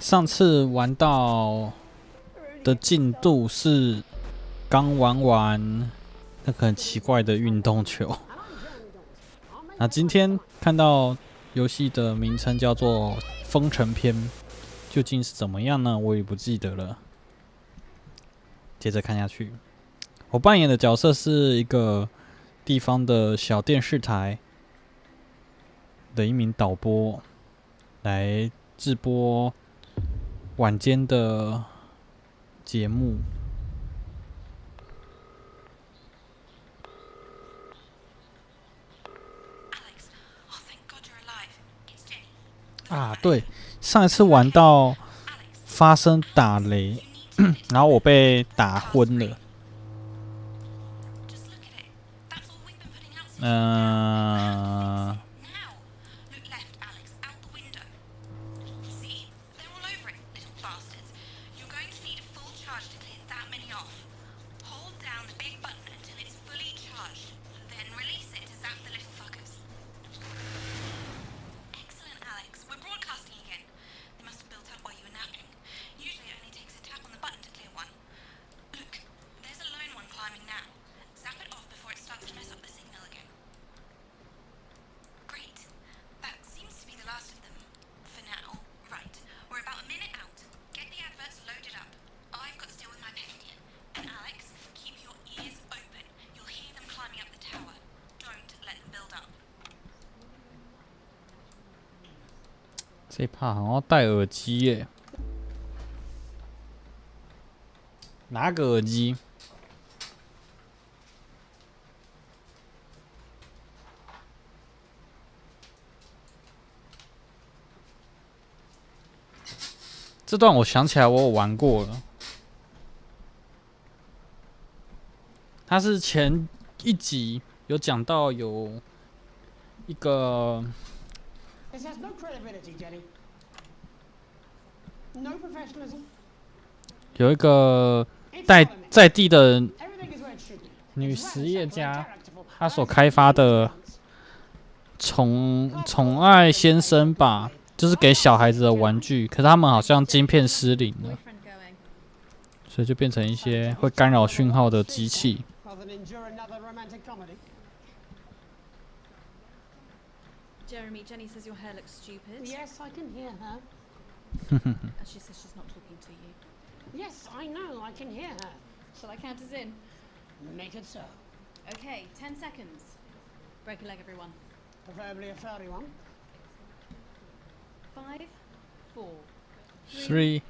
上次玩到的进度是刚玩完那个很奇怪的运动球。那今天看到游戏的名称叫做《封城篇》，究竟是怎么样呢？我也不记得了。接着看下去，我扮演的角色是一个地方的小电视台的一名导播，来直播晚间的节目。啊，对，上一次玩到发生打雷，然后我被打昏了。这一趴好像要戴耳机耶，哪个耳机？这段我想起来，我有玩过了。它是前一集有讲到有一个。有一个在地的女实业家，她所开发的宠爱先生吧，就是给小孩子的玩具，可是他们好像晶片失灵了，所以就变成一些会干扰讯号的机器。Jeremy, Jenny says your hair looks stupid. Yes, I can hear her. She says she's not talking to you. Yes, I know, I can hear her. Shall I count us in? Make it so. Okay, 10 seconds. Break a leg, everyone. Preferably a furry one. 5, 4, 3.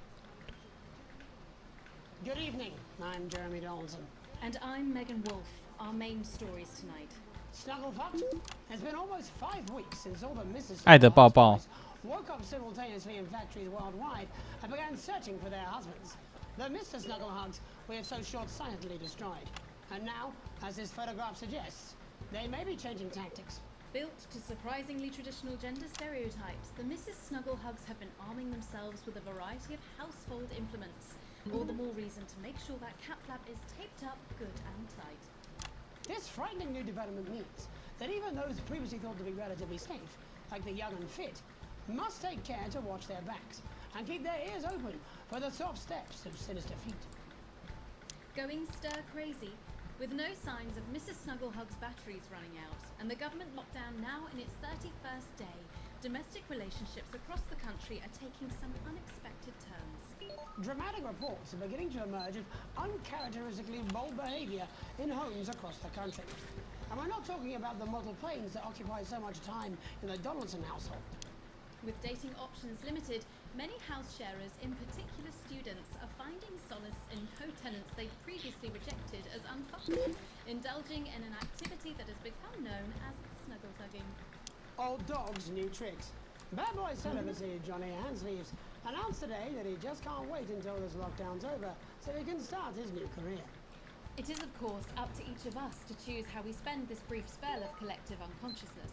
Good evening, I'm Jeremy Donaldson. And I'm Megan Wolf. Our main stories tonight. Snugglefox, it's been almost 5 weeks since all the Mrs. 爱的抱抱 woke up simultaneously in factories worldwide and began searching for their husbands. The Mr. Snugglehugs we have so short-sightedly destroyed. And now, as this photograph suggests, they may be changing tactics. Built to surprisingly traditional gender stereotypes, the Mrs. Snugglehugs have been arming themselves with a variety of household implements. All the more reason to make sure that cat flap is taped up good and tight. This frightening new development means that even those previously thought to be relatively safe, like the young and fit, must take care to watch their backs and keep their ears open for the soft steps of sinister feet. Going stir crazy, with no signs of Mrs. Snugglehug's batteries running out, and the government lockdown now in its 31st day, domestic relationships across the country are taking some unexpected turns. Dramatic reports are beginning to emerge of uncharacteristically bold behavior in homes across the country. And we're not talking about the model planes that occupy so much time in the Donaldson household. With dating options limited, many house sharers, in particular students, are finding solace in co-tenants they previously rejected as unfuckable, indulging in an activity that has become known as snuggle tugging. Old dogs, new tricks. Bad boy celibacy Johnny Handsleeves announced today that he just can't wait until this lockdown's over so he can start his new career. It is, of course, up to each of us to choose how we spend this brief spell of collective unconsciousness.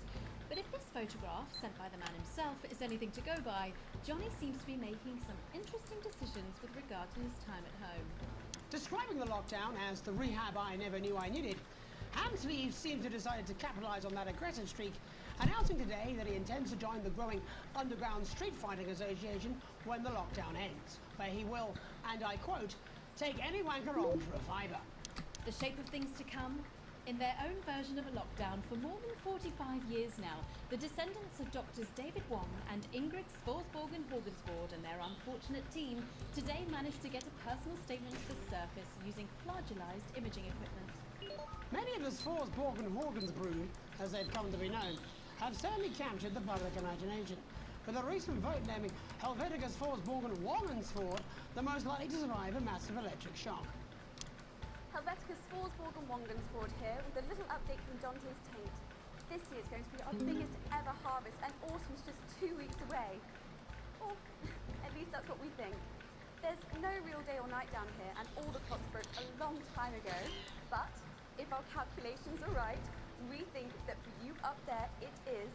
But if this photograph, sent by the man himself, is anything to go by, Johnny seems to be making some interesting decisions with regard to his time at home. Describing the lockdown as the rehab I never knew I needed, Handsleeves seems to have decided to capitalize on that aggressive streak announcing today that he intends to join the growing underground street fighting association when the lockdown ends, where he will, and I quote, take any wanker on for a fiver. The shape of things to come? In their own version of a lockdown for more than 45 years now, the descendants of Doctors David Wong and Ingrid Sporsborg Horgensvoord and their unfortunate team today managed to get a personal statement to the surface using flagellized imaging equipment. Many of the Sporsborg Horgensbrood, as they've come to be known, have certainly captured the public imagination, with a recent vote naming Helvetica Sporsborg Wongensvoord the most likely to survive a massive electric shock. Helvetica Sporsborg Wongensvoord here with a little update from Dante's Taint. This year is going to be our biggest ever harvest and autumn's just 2 weeks away. Or at least that's what we think. There's no real day or night down here and all the clocks broke a long time ago. But if our calculations are right, we think that for you up there it is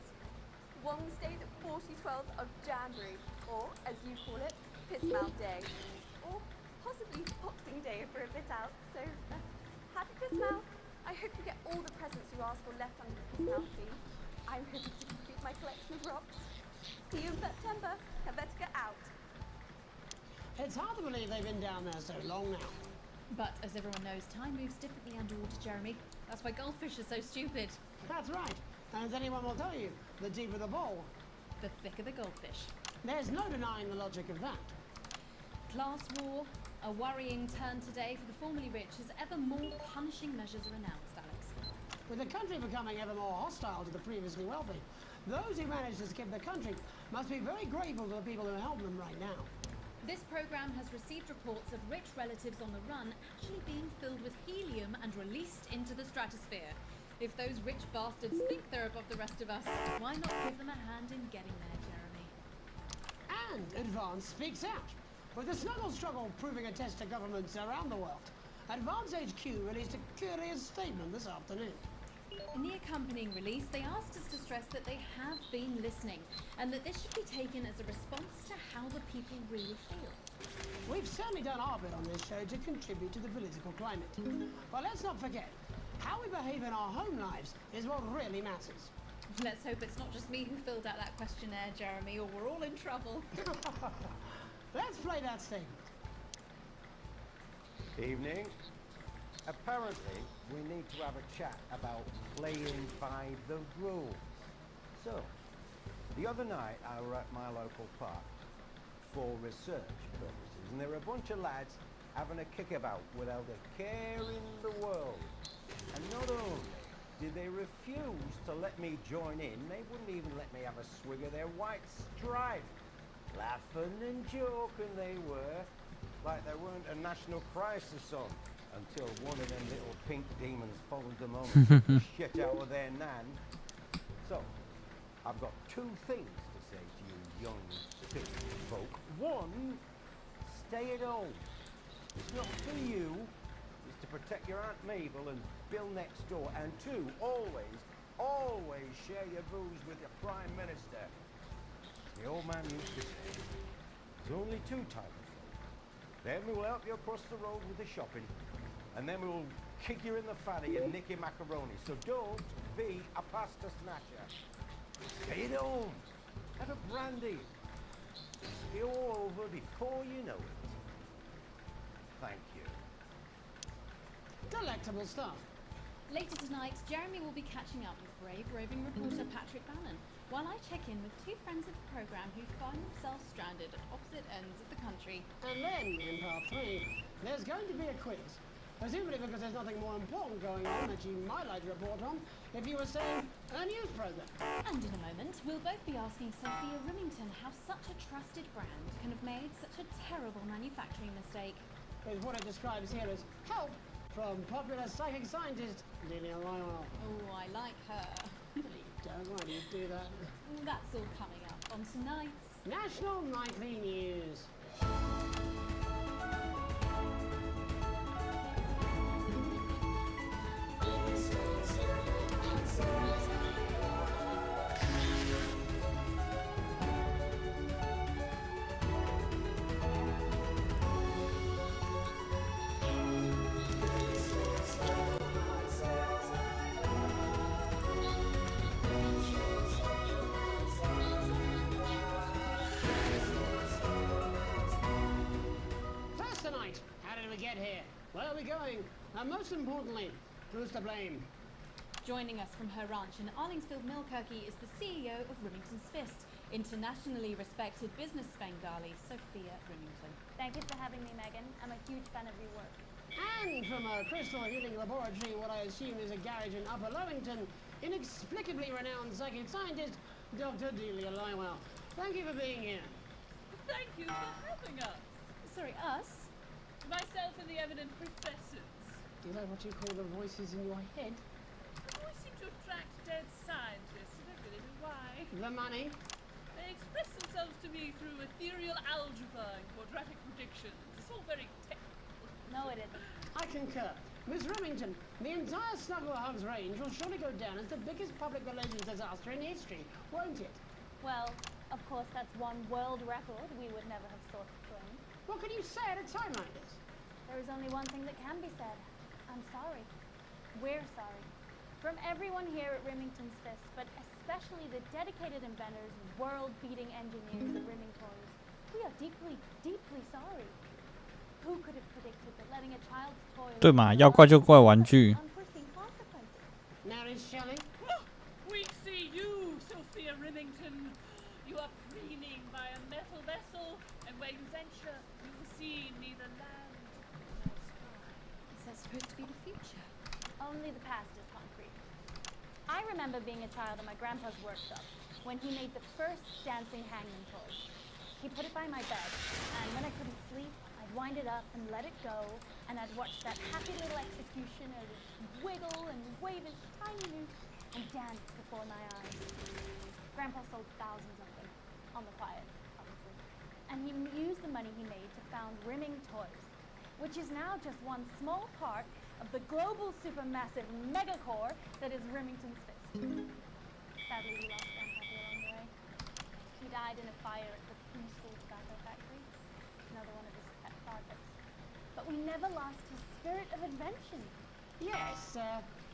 Wednesday the 40/12 of January, or as you call it, Pissmouth Day. Or possibly Boxing Day if we're a bit out, so happy Pissmouth. I hope you get all the presents you asked for left under the Pissmouth tree. I'm hoping to complete my collection of rocks. See you in September. Helvetica out. It's hard to believe they've been down there so long now. But as everyone knows, time moves differently underwater, Jeremy. That's why goldfish are so stupid. That's right. And as anyone will tell you, the deeper the bowl, The thicker the goldfish. there's no denying the logic of that. Class war, a worrying turn today for the formerly rich as ever more punishing measures are announced, Alex. With the country becoming ever more hostile to the previously wealthy, those who manage to skip the country must be very grateful to the people who help them right now. This program has received reports of rich relatives on the run actually being filled with helium and released into the stratosphere. If those rich bastards think they're above the rest of us, why not give them a hand in getting there, Jeremy? And Advance speaks out. With the snuggle struggle proving a test to governments around the world, Advance HQ released a curious statement this afternoon. In the accompanying release, they asked us to stress that they have been listening and that this should be taken as a response to how the people really feel. We've certainly done our bit on this show to contribute to the political climate. But let's not forget, how we behave in our home lives is what really matters. Let's hope it's not just me who filled out that questionnaire, Jeremy, or we're all in trouble. Let's play that statement. Evening. Apparently, we need to have a chat about playing by the rules. So, the other night I were at my local park for research purposes, and there were a bunch of lads having a kickabout without a care in the world. And not only did they refuse to let me join in, they wouldn't even let me have a swig of their white stripe. Laughing and joking they were, like there weren't a national crisis on, until one of them little pink demons followed them home and took the shit out of their nan. So, I've got two things to say to you young sick folk. One, stay at home. It's not for you, it's to protect your Aunt Mabel and Bill next door. And two, always share your booze with your Prime Minister. The old man used to say, there's only two types of folk. Them who will help you across the road with the shopping, and then we will kick you in the fanny and nick your macaroni. So don't be a pasta snatcher. Stay at home. Have a brandy. Be all over before you know it. Thank you. Delectable stuff. Later tonight, Jeremy will be catching up with brave roving reporter Patrick Bannon, while I check in with two friends of the programme who find themselves stranded at opposite ends of the country. And then, in part 3, there's going to be a quiz. Presumably because there's nothing more important going on that you might like to report on if you were saying a news program. And in a moment, we'll both be asking Sophia Remington how such a trusted brand can have made such a terrible manufacturing mistake. With what it describes here as help from popular psychic scientist Delia Lyle. Oh, I like her. Don't why do you do that? That's all coming up on tonight's National Nightly News. get here? Where are we going? And most importantly, who's to blame? Joining us from her ranch in Arlingsfield, Milkirky is the CEO of Rimington's Fist, internationally respected business Bengali, Sophia Rimington. Thank you for having me, Megan. I'm a huge fan of your work. And from a crystal healing laboratory, what I assume is a garage in Upper Lowington, inexplicably renowned psychic scientist, Dr. Delia Lywell. Thank you for being here. Thank you for having us. Sorry, us? Myself and the eminent professors. Is that what you call the voices in your head? You always seem to attract dead scientists. I don't really know why. The money? They express themselves to me through ethereal algebra and quadratic predictions. It's all very technical. No, it isn't. I concur. Miss Remington, the entire Snugglehugs range will surely go down as the biggest public relations disaster in history, won't it? Well, of course, that's one world record we would never have sought to claim. What can you say at a time like this? There is only one thing that can be said. I'm sorry. We're sorry. From everyone here at Rimington's Fist, but especially the dedicated inventors, world-beating engineers at Riming Toys, we are deeply, deeply sorry. Who could have predicted that letting a child's toy 对嘛，要怪就怪玩具。 unforeseen consequences? Now is Shelley? We see you, Sophia Rimington. You are preening by a metal vessel, and where you venture, you will see neither land nor sky. Is that supposed to be the future? Only the past is concrete. I remember being a child in my grandpa's workshop when he made the first dancing hangman toy. He put it by my bed, and when I couldn't sleep, I'd wind it up and let it go, and I'd watch that happy little execution as it wiggle and wave his tiny noose and dance before my eyes. Grandpa sold thousands of them, on the quiet, obviously. And he used the money he made to found Rimming Toys, which is now just one small part of the global supermassive megacore that is Rimington's Fist. Sadly, we lost Grandpa along the way. He died in a fire at the preschool tobacco factory, another one of his pet projects. But we never lost his spirit of invention. Yes,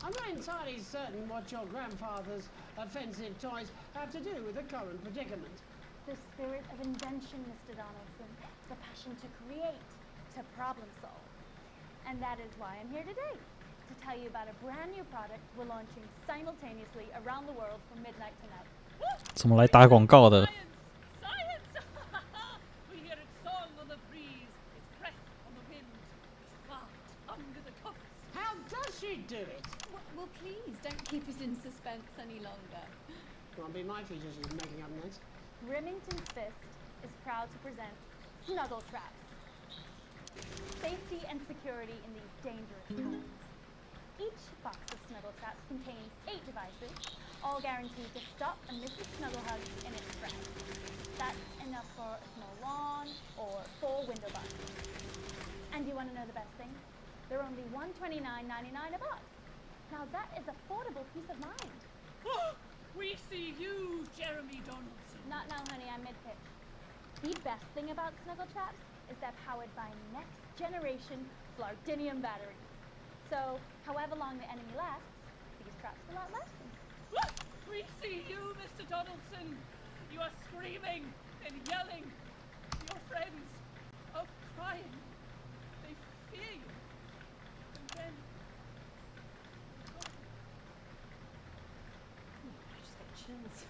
I'm not entirely certain what your grandfather's offensive toys have to do with the current predicament. The spirit of invention, Mr. Donaldson. The passion to create, to problem solve. And that is why I'm here today, to tell you about a brand new product we're launching simultaneously around the world from midnight tonight. 怎么来打广告的？ Science! We hear its song on the breeze, its breath on the wind, its fart under the covers. How does she do it? Well, please, don't keep us in suspense any longer. Won't be my feature she's making up next. Rimington's Fist is proud to present Snuggle Traps. Safety and security in these dangerous times. Each box of Snuggle Traps contains 8 devices, all guaranteed to stop a Mrs. Snugglehug in its tracks. That's enough for a small lawn or 4 window boxes. And you want to know the best thing? They're only $129.99 a box. Now that is affordable peace of mind. We see you, Jeremy Donaldson. Not now, honey, I'm mid-pitch. The best thing about Snuggle Traps is they're powered by next-generation Flardinium batteries. So, however long the enemy lasts, these traps will outlast them. We see you, Mr. Donaldson. You are screaming and yelling. Your friends are crying. They fear you. And then... I just got chills.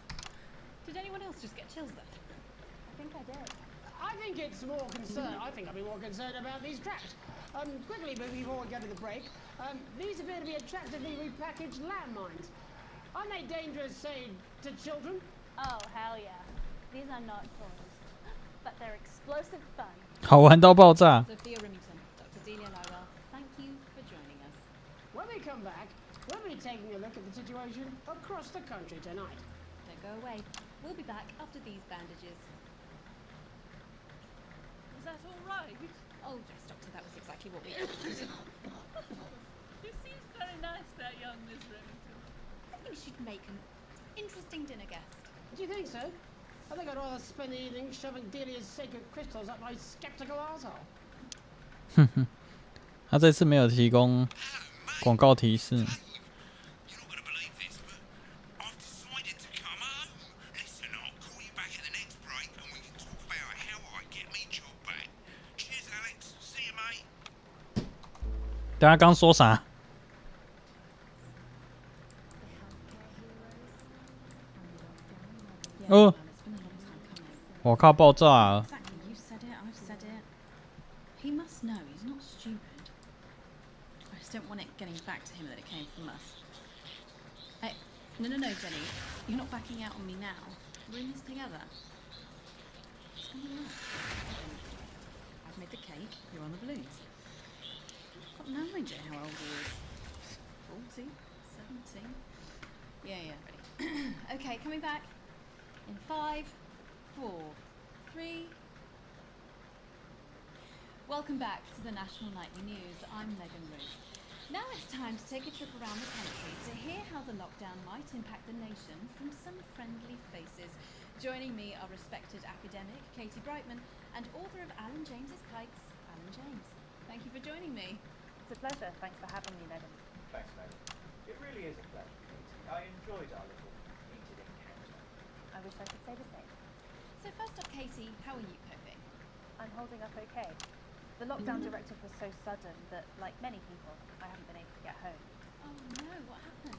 Did anyone else just get chills then? I think I did. I think it's more concerned. I think I'd be more concerned about these traps. Quickly, before we go to the break, these appear to be attractively repackaged landmines. Aren't they dangerous, say, to children? Oh, hell yeah. These are not toys. But they're explosive fun. 好玩到爆炸！ Sophia Rimington, Dr. Delia Lywell, thank you for joining us. When we come back, we'll be taking a look at the situation across the country tonight. Don't go away. We'll be back after these bandages. Was that all right? Oh, yes, Doctor, that was exactly what we She seems very nice, that young Miss Remington. I think she'd make an interesting dinner guest. Do you think so? I think I'd rather spend the evening shoving Delia's sacred crystals up my skeptical arsehole. 他这次没有提供广告提示。 You're not gonna believe this, but I've decided to come home. Listen, I'll call you back at the next break and we can talk about how I get me job back. Cheers, Alex. See you, mate. 大家刚说啥？哦，我靠，爆炸了！ Exactly, you said it, I've said it. He must know, he's not stupid. I just don't want it getting back to him that it came from us. Hey, no, Jenny. You're not backing out on me now. We're in this together. What's going on? I've made the cake, you're on the balloons. I've got no idea how old he is. 40? 17? Yeah, ready. Okay, coming back. In 5, 4, 3. Welcome back to the National Nightly News. I'm Megan Ruth. Now it's time to take a trip around the country to hear how the lockdown might impact the nation from some friendly faces. Joining me are respected academic Katie Brightman and author of Alan James's Kites, Alan James. Thank you for joining me. It's a pleasure. Thanks for having me, Megan. Thanks, Megan. It really is a pleasure, Katie. I enjoyed our little heated encounter. I wish I could say the same. So first up, Katie, how are you coping? I'm holding up okay. The lockdown directive was so sudden that, like many people, I haven't been able to get home. Oh no, what happened?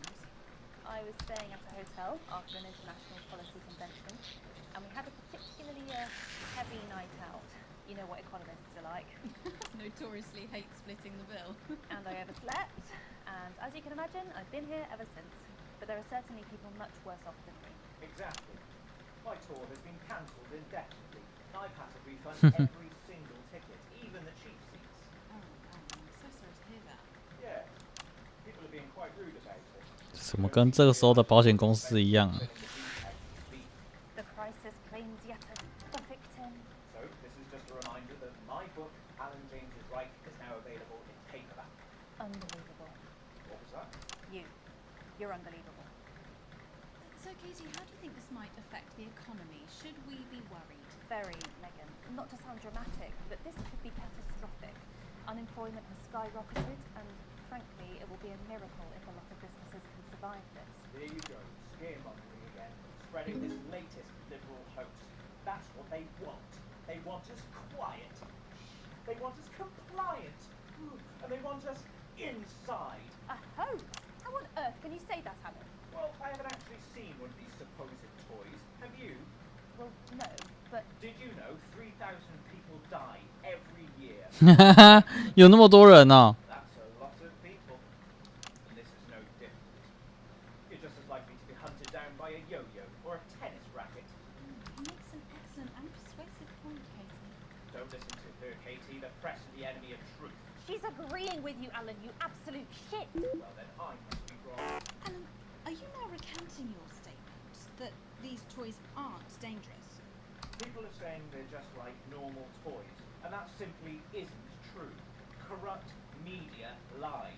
I was staying at a hotel after an international policy convention, and we had a particularly heavy night out. You know what economists are like. Notoriously hate splitting the bill. And I overslept, and as you can imagine, I've been here ever since. But there are certainly people much worse off than me. Exactly. My tour has been cancelled indefinitely. I've had to refund every single ticket, even the cheap seats. Oh, I'm so sorry to hear that. Yeah. People are being quite rude about it. 怎么跟这个时候的保险公司一样啊？ The crisis claims yet a victim. So, this is just a reminder that my book, Alan James is Right, is now available in paperback. Unbelievable. What was that? You're unbelievable. So, Katie, how do you think this might affect the economy? Should we be worried? Very, Megan. Not to sound dramatic, but this could be catastrophic. Unemployment has skyrocketed, and frankly, it will be a miracle if a lot of businesses can survive this. There you go, scaremongering again, spreading this latest liberal hoax. That's what they want. They want us quiet. They want us compliant. And they want us inside. A hoax? How on earth can you say that, Alan? Well, I haven't actually seen one of these supposed toys. Have you? Well, no, but Did you know 3,000 people die every year? 有那么多人哦、 That's a lot of people. And this is no different. You're just as likely to be hunted down by a yo-yo or a tennis racket. He makes an excellent and persuasive point, Katie. Don't listen to her, Katie. The press are the enemy of truth. she's agreeing with you, Alan, you absolute shit. Well, then I must be wrong. Alan, are you now recanting your statement that these toys aren't dangerous? People are saying they're just like normal toys, and that simply isn't true. Corrupt media lies.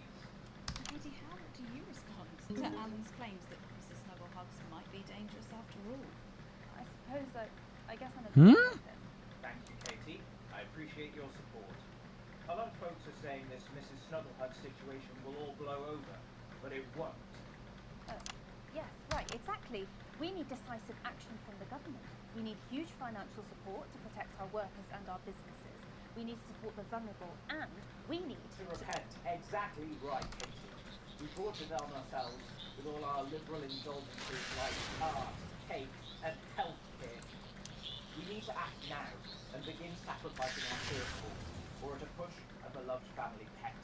Katie, how do you respond to Alan's claims that Mrs. Snugglehugs might be dangerous after all? I suppose I guess I'm a bit with him. Thank you, Katie. I appreciate your support. A lot of folks are saying this Mrs. Snugglehug situation will all blow over, but it won't. Yes, right, exactly. We need decisive action from the government. We need huge financial support to protect our workers and our businesses. We need to support the vulnerable, and we need To repent. Exactly right, Katie. We brought it on ourselves with all our liberal indulgences like art, cake, and healthcare. We need to act now and begin sacrificing our firstborn, or to push a beloved family pet.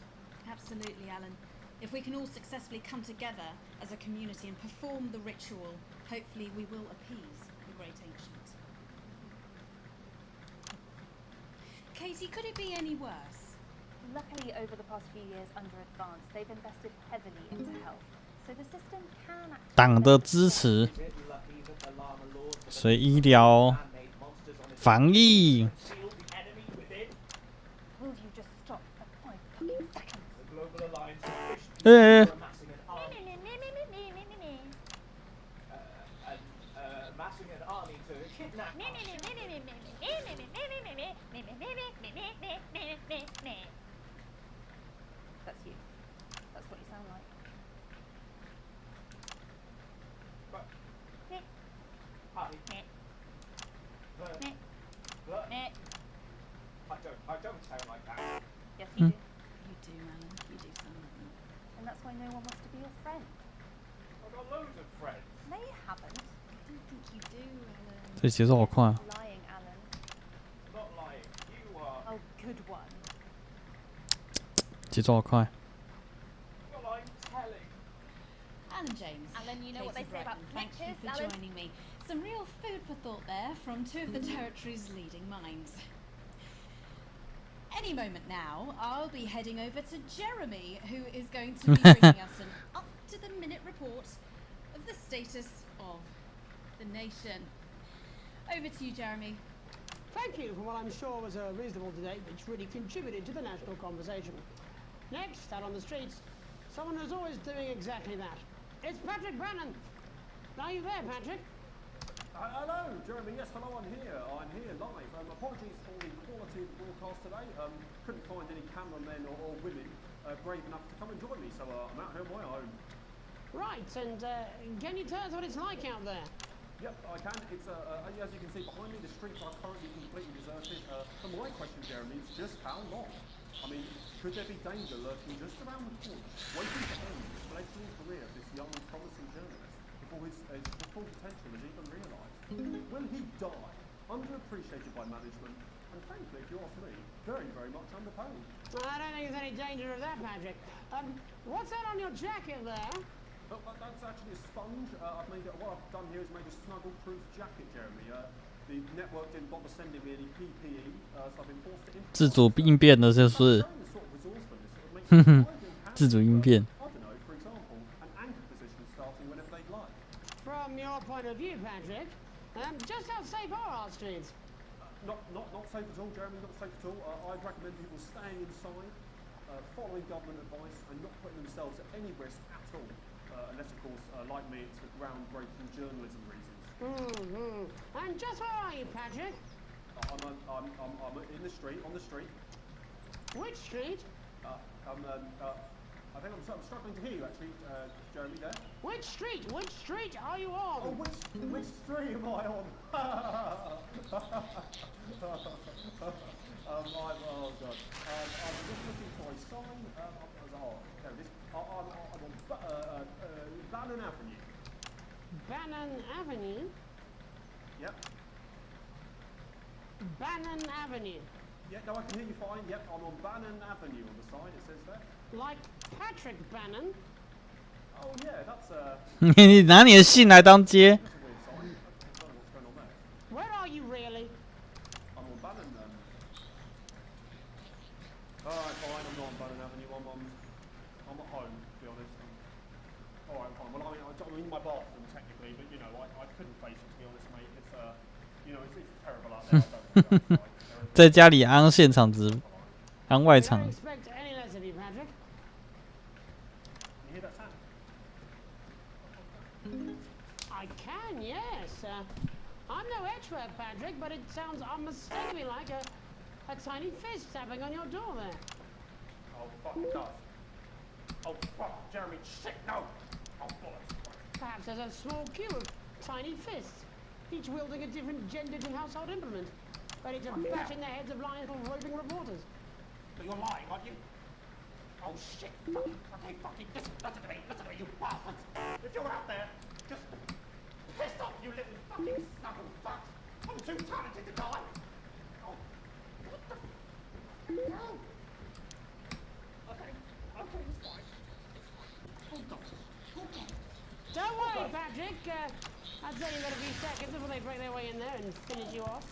Absolutely, Alan. If we can all successfully come together as a community and perform the ritual, hopefully we will appease the great ancient. Katie, could it be any worse? Luckily, over the past few years under Advance, they've invested heavily into health, so the system can actually 党的支持， Is it lucky that the llama lords of 所以医疗、 man-made monsters on its 防疫， conceal the enemy within? Will you just stop for 5 fucking seconds? The Global Alliance of Christians Eh. are amassing an army. Amassing an army to kidnap our children. That's you. That's what you sound like. But, Meh, hi, meh, the- meh, the- meh. I don't sound like that. Yes, you do. You do, Alan. You do no one wants to be your friend. I've got loads of friends. No, you haven't. I don't think you do, Alan. 这节奏好快啊！ Lying, Alan. Not lying. You are. Oh, good one. 节奏好快。 Not lying. Telling. Alan James. Alan, you know what they Katie say about Brighton, thank you flickers, for Alan? joining me. Some real food for thought there from two of the territory's leading minds. Any moment now, I'll be heading over to Jeremy, who is going to be bringing us an up-to-the-minute report of the status of the nation. Over to you, Jeremy. Thank you for what I'm sure was a reasonable debate which really contributed to the national conversation. Next, out on the streets, someone who's always doing exactly that. It's Patrick Brannan. Are you there, Patrick? Hello, Jeremy. Yes, hello, I'm here. I'm here live. Apologies for the quality of the broadcast today. Couldn't find any cameramen or women brave enough to come and join me, so I'm out here on my own. Right, and can you tell us what it's like out there? Yep, I can. It's as you can see behind me, the streets are currently completely deserted. So my question, Jeremy, is just how long? I mean, could there be danger lurking just around the corner, waiting to end the fledgling career of this young, promising journalist before his full potential is even realised? Will he die, underappreciated by management, and frankly, if you ask me, very, very much underpaid? I don't think there's any danger of that, Patrick. What's that on your jacket there? Oh, that's actually a sponge. What I've done here is made a snuggle-proof jacket, Jeremy. The network didn't bother sending me any PPE, so I've been forced to improvise. 自主应变的就是 Showing the sort of resourcefulness that would make me thriving happy. 自主应变。 I don't know, for example, an anchor position starting whenever they'd like. From your point of view, Patrick, just how safe are our streets? Not safe at all, Jeremy, not safe at all. I'd recommend people staying inside, following government advice, and not putting themselves at any risk at all. Unless, of course, like me, it's for groundbreaking journalism reasons. And just where are you, Patrick? I'm in the street, on the street. Which street? I think I'm struggling to hear you, actually, Jeremy, there. Which street? Which street are you on? Oh, which street am I on? Oh, God. I'm just looking for a sign. There it is. I'm on Bannon Avenue. Bannon Avenue? Yep. Bannon Avenue. Yeah, no, I can hear you fine. Yep, I'm on Bannon Avenue on the side, it says there. Like Patrick Bannon? Oh, yeah, that's 你拿你的信来当街。 that's a weird sign. I don't know what's going on there. Where are you really? I'm on Bannon then. Alright, fine, I'm not on Bannon Avenue. I'm at home, to be honest. Alright, fine. Well, I'm in my bathroom technically, but you know, I couldn't face it, to be honest, mate. It's you know, it's terrible out there. I don't know. 在家里安现场直，安外 I don't 场。 expect any less of you, Patrick. You hear that sound? I can, yes. I'm no expert, Patrick, but it sounds unmistakably like a tiny fist tapping on your door there. Oh, fuck, it does. Oh, fuck, Jeremy, shit, no! Oh, bollocks. Perhaps there's a small queue of tiny fists, each wielding a different gendered and household implement, ready to bash in the heads of lying little roving reporters. But you're lying, aren't you? Oh, shit. Okay, fucking listen to me, you bastards. If you're out there, just piss off, you little fucking snuggle fuck. I'm too talented to die. Oh, what the no. Okay, it's fine. Hold on. Don't worry, Patrick. I'd say you've got a few seconds before they break their way in there and finish you off.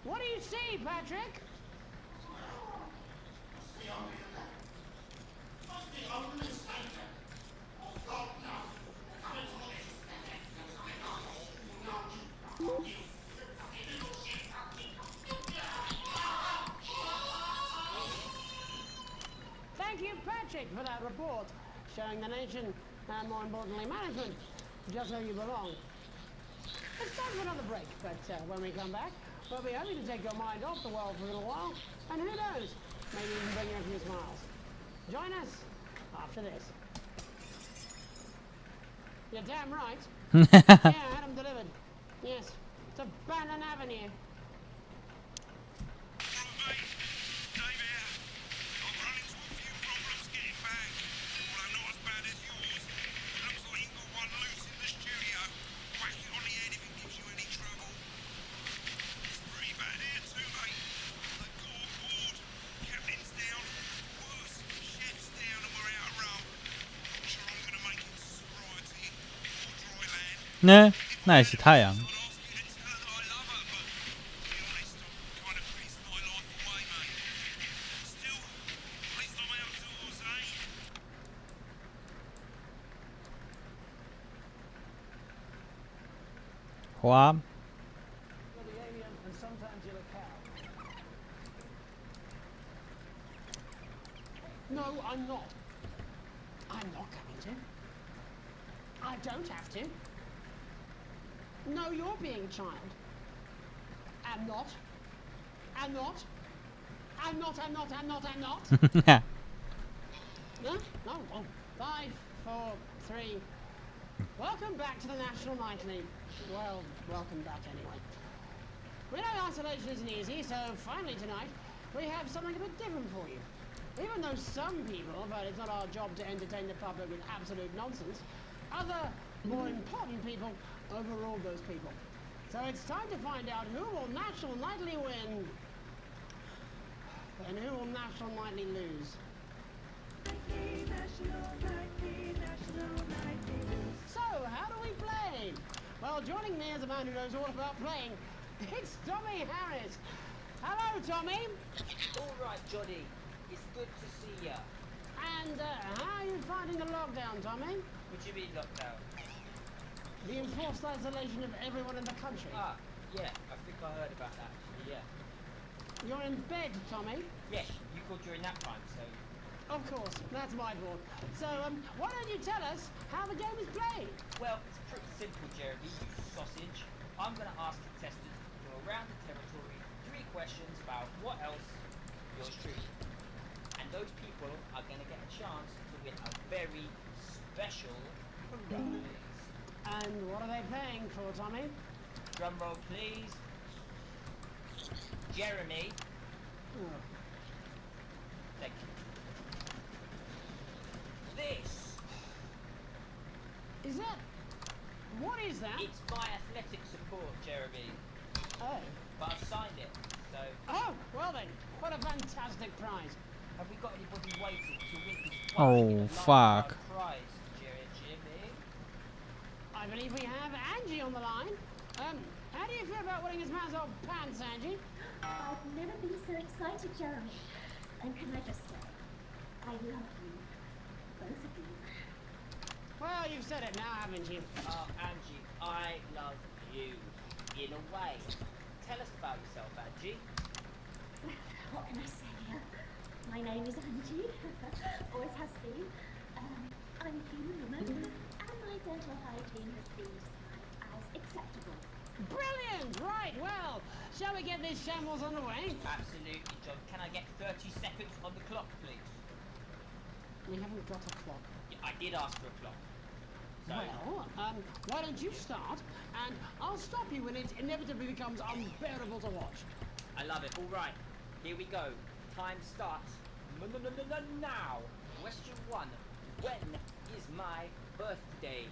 What do you see, Patrick? Thank you, Patrick, for that report, showing the nation, and more importantly, management, just where you belong. It's time for another break, but when we come back, we'll be happy to take your mind off the world for a little while, and who knows, maybe even bring you a few smiles. Join us after this. You're damn right. Yeah, I had them delivered. Yes, to Bannon Avenue.呢，那也是太阳。花。No, I'm not. I'm not going to. I don't have to. No, you're being a child. I'm not. I'm not. I'm not, I'm not, I'm not, I'm not. No? No. Oh, 5, 4, 3. Welcome back to the National Night League. Well, welcome back anyway. We know isolation isn't easy, so finally tonight, we have something a bit different for you. Even though some people feel it's not our job to entertain the public with absolute nonsense, other, more important people overrule those people. So it's time to find out who will National Nightly win and who will National Nightly lose. So, how do we play? Well, joining me as a man who knows all about playing, it's Tommy Harris. Hello, Tommy. All right, Johnny. It's good to see ya. And how are you finding the lockdown, Tommy? What do you mean lockdown? The enforced isolation of everyone in the country. Ah, yeah. I think I heard about that. Yeah. You're in bed, Tommy? Yes, you called during nap time, so... Of course, that's my fault. So, why don't you tell us how the game is played? Well, it's pretty simple, Jeremy, you sausage. I'm going to ask contestants from around the territory 3 questions about what else yours truly. And those people are going to get a chance to win a very special prize. And what are they playing for, Tommy? Drum roll, please. Jeremy. Oh. Thank you. This. Is that... What is that? It's my athletic support, Jeremy. Oh. But I've signed it, so... Oh, well then. What a fantastic prize. Have we got anybody waiting to win this Oh, fuck. prize, Jimmy? I believe we have Angie on the line. How do you feel about winning this man's old pants, Angie? I've never been so excited, Jeremy. And can I just say, I love you. Both of you. Well, you've said it now, haven't you? Oh, Angie, I love you. In a way. Tell us about yourself, Angie. What can I say? My name is Angie. Always has been. I'm a human woman, and my dental hygiene has been described as acceptable. Brilliant! Right, well, shall we get this shambles underway? Absolutely, John. Can I get 30 seconds on the clock, please? We haven't got a clock. Yeah, I did ask for a clock. So, Well, why don't you start, and I'll stop you when it inevitably becomes unbearable to watch. I love it. All right, here we go. Time starts now. Question 1. When is my birthday?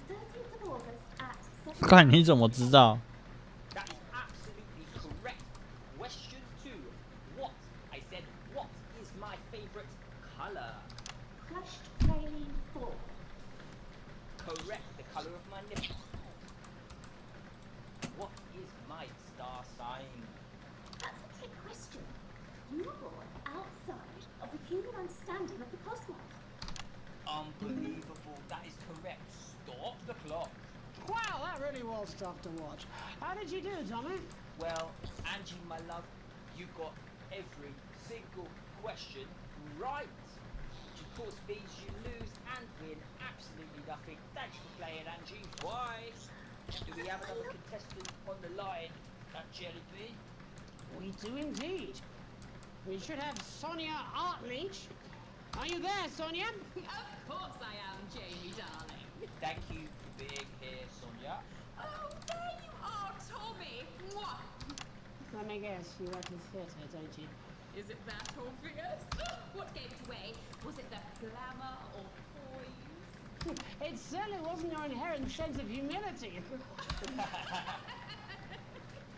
The 13th of August at 7. 看你怎么知道？ That is absolutely correct. Question 2. What? I said, what is my favorite color? Crushed praline 4. Correct. The color of my nipples. What is my star sign? That's a trick question. You were born outside of the human understanding of the cosmos. Unbelievable. That is correct. Stop the clock. Wow, that really was tough to watch. How did you do, Tommy? Well, Angie, my love, you got every single question right. Which of course means you lose and win absolutely nothing. Thanks for playing, Angie. Why? Do we have another contestant on the line at Jellybean? We do indeed. We should have Sonia Artleach. Are you there, Sonia? Of course I am, Jamie, darling. Thank you for being here, Sonia. Oh, there you are, Tommy. Mwah. Let me guess, you work in theatre, don't you? Is it that obvious? What gave it away? Was it the glamour or poise? It certainly wasn't your inherent sense of humility.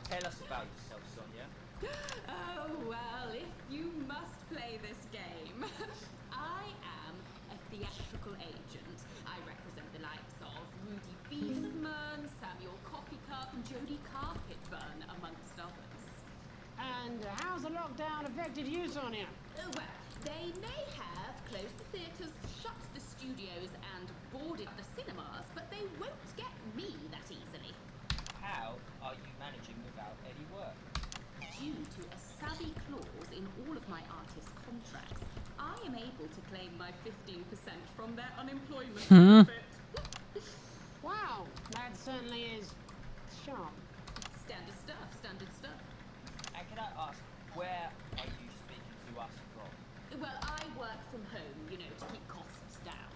Tell us about yourself, Sonia. Oh, well, if you must play this game, I am a theatrical agent. I represent the likes of Rudy Beefman, Samuel Coffeecup, and Jodie Carpetburn, amongst others. And how's the lockdown affected you, Sonia? Well, they may have closed the theatres, shut the studios, and boarded the cinemas, but they won't get me that easily. How are you managing without any work? Due to a savvy clause in all of my artist contracts, I am able to claim my 15% from their unemployment benefit. Wow, that certainly is sharp. Standard stuff, standard stuff. And can I ask, where are you speaking to us from? Well, I work from home, you know, to keep costs down.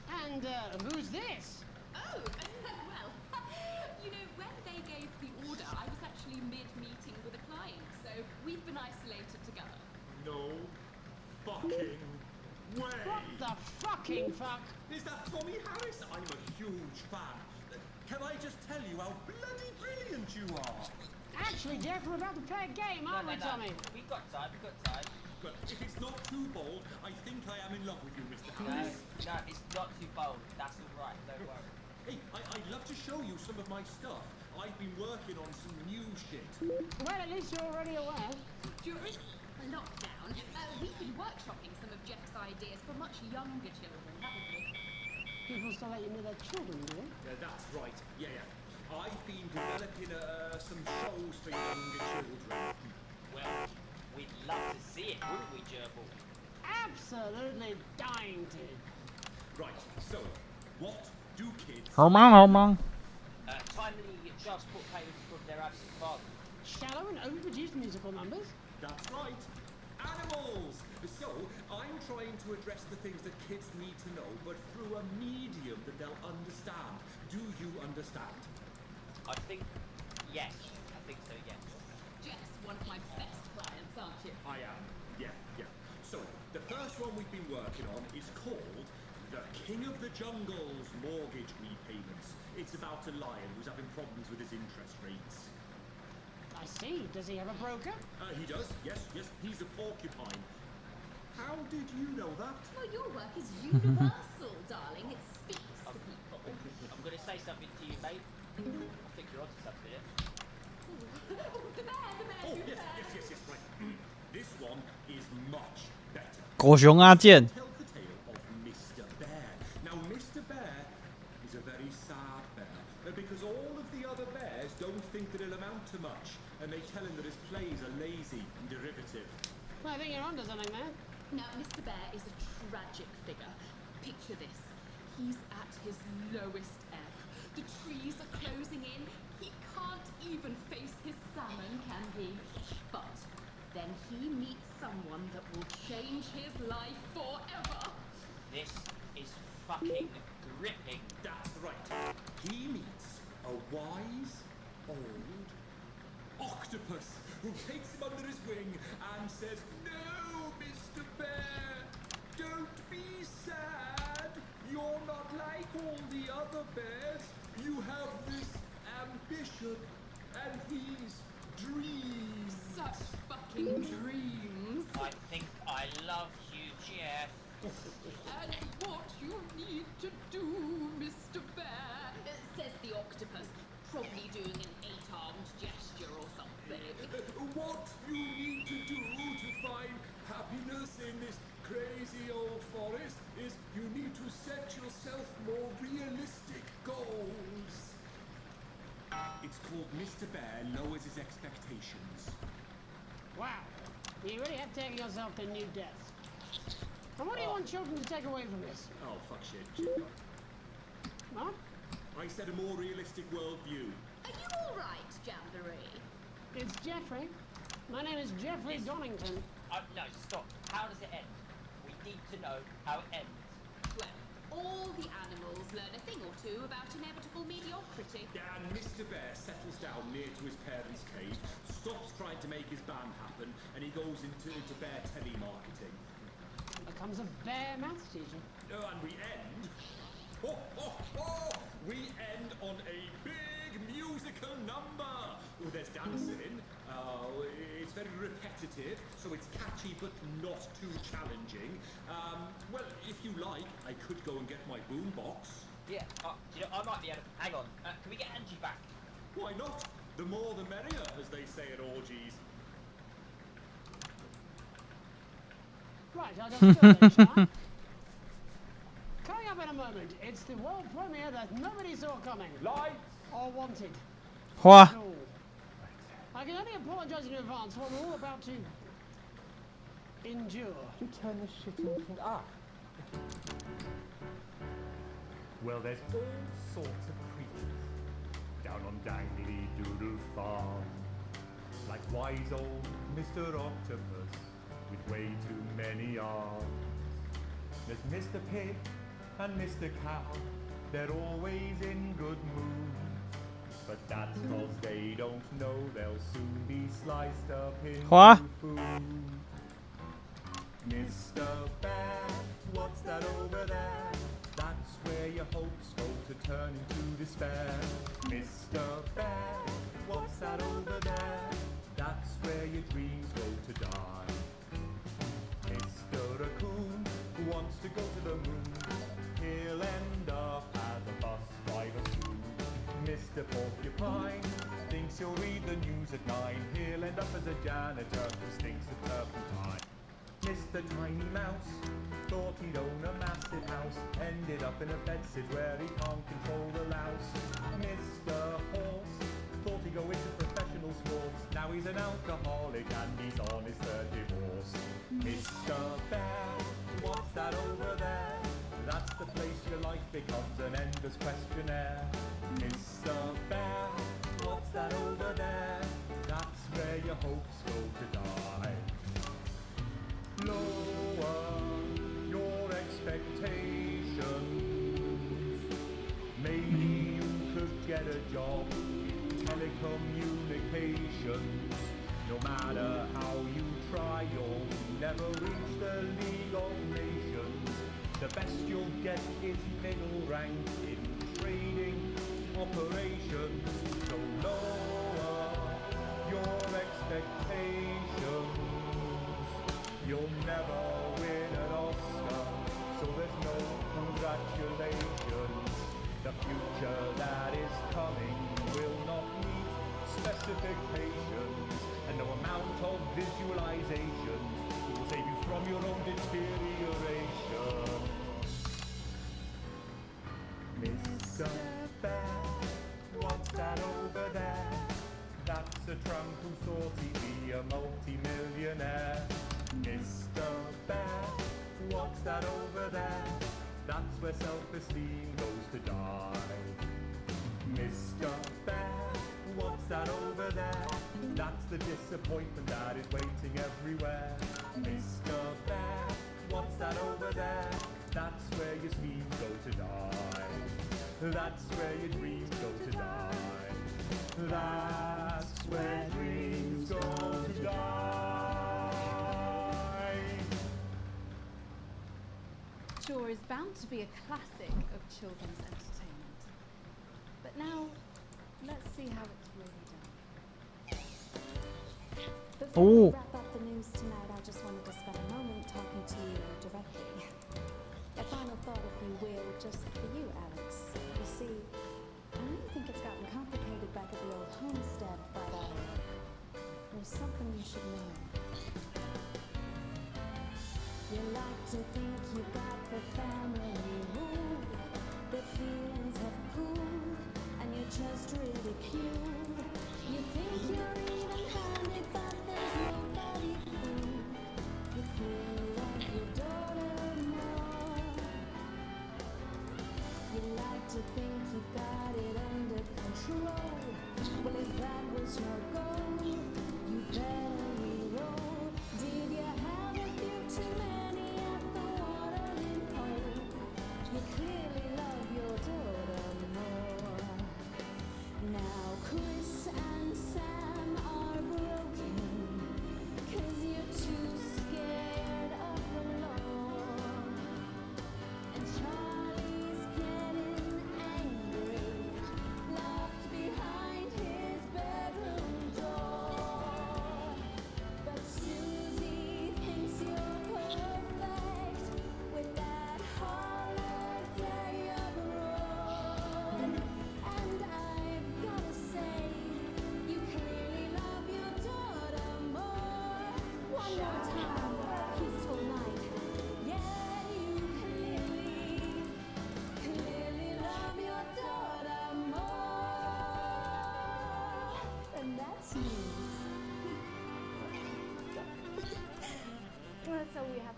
And who's this? Oh, well, you know, when they gave the order, I was actually mid-meeting with a client, so we've been isolated together. No fucking way! What the fucking fuck? Is that Tommy Harris? I'm a huge fan. Can I just tell you how bloody brilliant you are? Actually, Jeff, we're about to play a game, aren't we, Tommy? We've got time, But if it's not too bold, I think I am in love with you, Mr. No, Harris. it's not too bold. That's all right, don't worry. Hey, I'd love to show you some of my stuff. I've been working on some new shit. Well, at least you're already aware. During lockdown, we've been workshopping some of Jeff's ideas for much younger children, haven't we? People still let you know their children, do they? That's right. Yeah. I've been developing some shows for younger children. Well, we'd love to see it, wouldn't we, Gerbil? Absolutely dying to. Right, so, what do kids... Home. Timely child support payments from their absent father. Shallow and overproduced musical numbers? That's right. Animals! So, I'm trying to address the things that kids need to know, but through a medium that they'll understand. Do you understand? I think, yes. I think so, yes. Jeff's one of my best clients, aren't you? I am. Yeah. So, the first one we've been working on is called The King of the Jungle's Mortgage Repayments. It's about a lion who's having problems with his interest rates. I see. Does he have a broker? He does, yes. He's a porcupine. How did you know that? Well, your work is universal, darling. It speaks to people. I'm going to say something to you, mate. I think you're onto something here. The bear, Oh, yes, right. This one is much better. 狗熊阿健 Tell the tale of Mr. Bear. Now, Mr. Bear is a very sad bear because all of the other bears don't think that it'll amount to much, and they tell him that his plays are lazy and derivative. Well, I think you're onto something there. Now, Mr. Bear is a tragic figure. Picture this. He's at his lowest ebb. The trees are closing in. He can't even face his salmon, can he? But then he meets someone that will change his life forever. This is fucking gripping. That's right. He meets a wise, old octopus who takes him under his wing and says, "No, Mr. Bear, don't be sad. You're not like all the other bears. You have this ambition and these dreams." Such fucking dreams. I think I love you, Jeff. And what you need to do, Mr. Bear, says the octopus, probably doing an 8-armed gesture or something. What you need to do to find happiness in this crazy old forest is you need to set yourself more realistic goals. It's called Mr. Bear Lowers His Expectations. Wow. You really have taken yourself to new depths. And what do you want children to take away from this? Oh, fuck shit. What? I said a more realistic worldview. Are you alright, Jamboree? It's Jeffrey. My name is Jeffrey Donington. No, stop. How does it end? We need to to know how it ends. Well, all the animals learn a thing or two about inevitable mediocrity. And Mr. Bear settles down near to his parents' cave, stops trying to make his band happen, and he goes into bear telemarketing. Becomes a bear maths teacher. And we end... We end on a big musical number! Oh, there's dancing. It's very repetitive, so it's catchy but not too challenging. Well, if you like, I could go and get my boombox. Yeah, I might be able to... Hang on, can we get Angie back? Why not? The more the merrier, as they say at orgies. Right, I'll just go then, shall I? Coming up in a moment, it's the world premiere that nobody saw coming. Lights! Or wanted. 花 at all. I can only apologise in advance for what we're all about to endure. You turn this shit into... Ah! Well, there's all sorts of creatures down on Dangly Doodle Farm. Like wise old Mr. Octopus with way too many arms. There's Mr. Pig and Mr. Cow, they're always in good mood. But that's 'cause they don't know they'll soon be sliced up Hua. into food. Mr. Bear, what's that over there? That's where your hopes go to turn into despair. Mr. Bear, what's that over there? That's where your dreams go to die. Mr. Raccoon wants to go to the moon. He'll end up as a bus driver soon. Mr. Porcupine thinks he'll read the news at 9. He'll end up as a janitor who stinks of turpentine. Mr. Tiny Mouse thought he'd own a massive house, ended up in a bedsit where he can't control the louse. Mr. Horse thought he'd go into professional sports, now he's an alcoholic and he's on his third divorce. Mr. Bear, what's that over there? That's the place your life becomes an endless questionnaire. Mr. Bear, what's that over there? That's where your hopes go to die. Lower your expectations. Maybe you could get a job in telecommunications. No matter how you try, you'll never reach the League of Nations. The best you'll get is middle rank in trading operations. So lower your expectations. You'll never win an Oscar, so there's no congratulations. The future that is coming will not meet specifications, and no amount of visualizations will save you from your own deterioration. Mr. Bear, what's that over there? That's a trunk who thought he'd be a multi-millionaire. Mr. Bear, what's that over there? That's where self-esteem goes to die. Mr. Bear, what's that over there? That's the disappointment that is waiting everywhere. Mr. Bear, what's that over there? That's where your schemes go to die. That's where your dreams go to die. That's where dreams go to die. Sure is bound to be a classic of children's entertainment. But now, let's see how it's really done. Before we wrap up the news tonight, I just wanted to spend a moment talking to you directly. A final thought, if you will, just for you, Alex. You see, I know you think it's gotten complicated back at the old homestead, but there's something you should know. You like to think you got the family rule, the feelings have cooled, and you're just ridiculed. You think you're even-handed, but there's nobody fool. You feel like your daughter more. You like to think you've got it under control. Well, if that was your goal, you better re-roll. Did you have a few too many at the water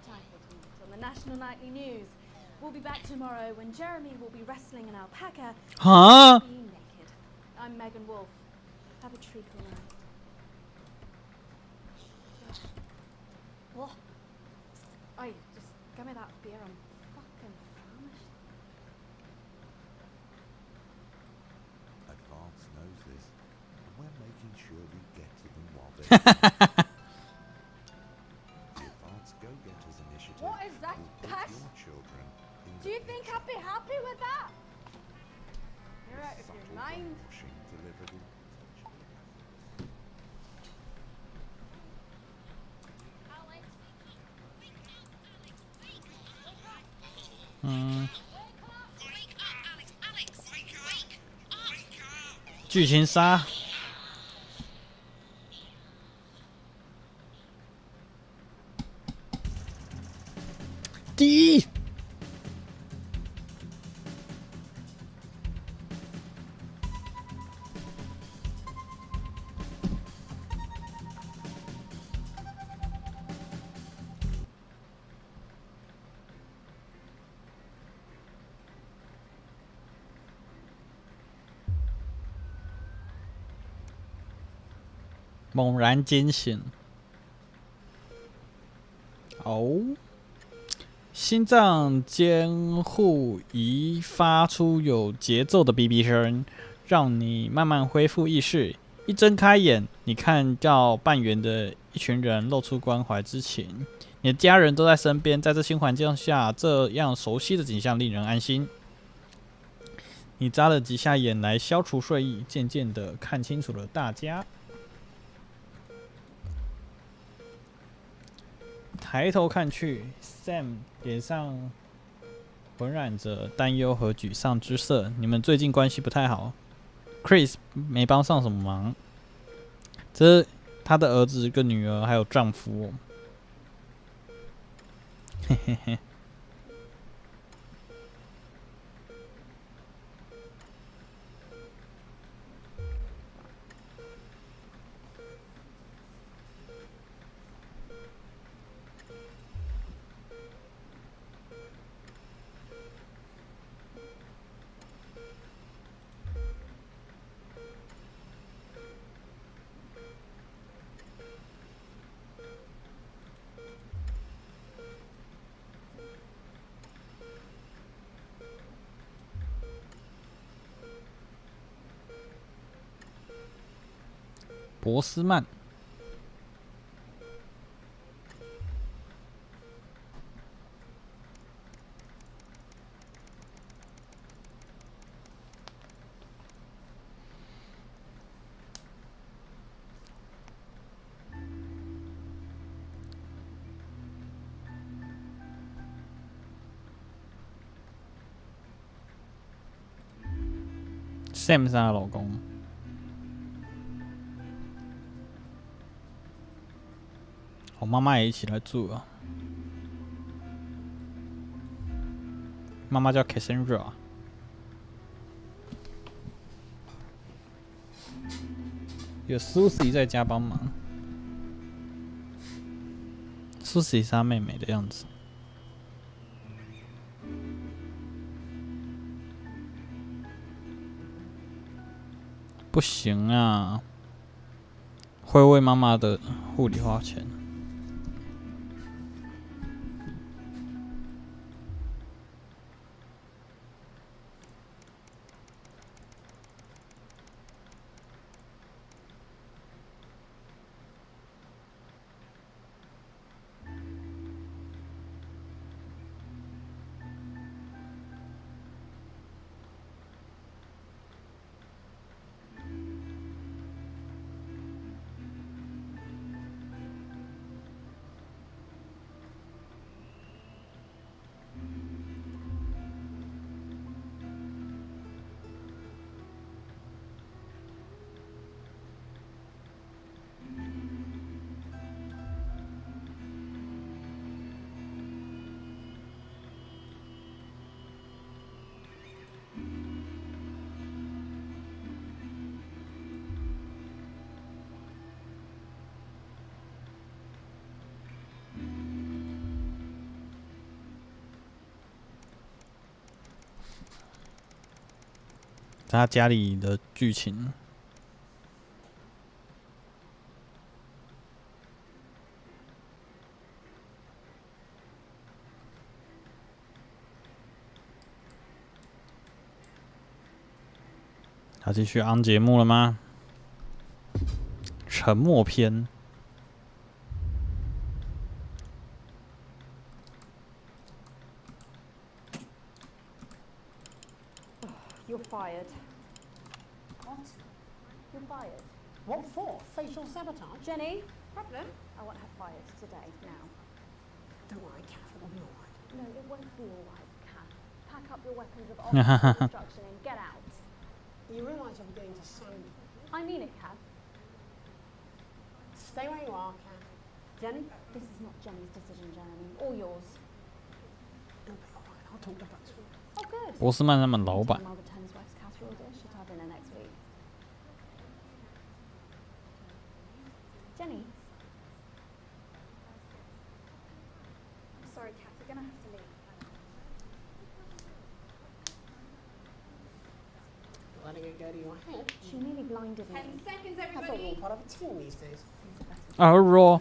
title tonight on the national nightly news. We'll be back tomorrow when Jeremy will be wrestling an alpaca. Huh? Being naked. I'm Megan Wolf. Have a treacle night. What? Oi, just give me that beer. I'm fucking famished. Advance knows this, and we're making sure we get to them while they're The Advanced Go-Getters Initiative What is that, will put Cash? your children in Do you think I'd be happy with that? You're out of your subtle mind. brainwashing delivered in touch.嗯，剧情杀。第一。猛然惊醒。哦，心脏监护仪发出有节奏的哔哔声，让你慢慢恢复意识。一睁开眼，你看到半圆的一群人露出关怀之情，你的家人都在身边。在这新环境下，这样熟悉的景象令人安心。你眨了几下眼来消除睡意，渐渐的看清楚了大家。抬头看去 ，Sam 脸上浑染着担忧和沮丧之色。你们最近关系不太好 ，Chris 没帮上什么忙。这是他的儿子跟女儿还有丈夫哦。嘿嘿嘿。博斯曼。Sam 是她的老公。我妈妈也一起来住啊。妈妈叫 Cassandra。有 Susie 在家帮忙。Susie 是她妹妹的样子。不行啊，会为妈妈的护理花钱。在他家里的剧情。他继续安节目了吗？沉默篇。You're fired. What? You're fired. What for? Facial sabotage? Jenny, problem? I want her fired today, now. Don't worry, Kath, it'll be all right. No, it won't be all right, Kath. Pack up your weapons of offensive destruction and get out. You realise you'll be getting to sound. I mean it, Kath. Stay where you are, Kath. Jenny? This is not Jenny's decision, Jeremy, or yours. It'll be all right. I'll talk to both. Oh, good. 波斯曼他们老板。 I'll return his wife's casserole dish at our dinner next week. Jenny? Sorry, Kath, you're gonna have to leave. Letting it go to your head. She nearly blinded me. 10 seconds, I thought we were everybody. part of a team these days. raw.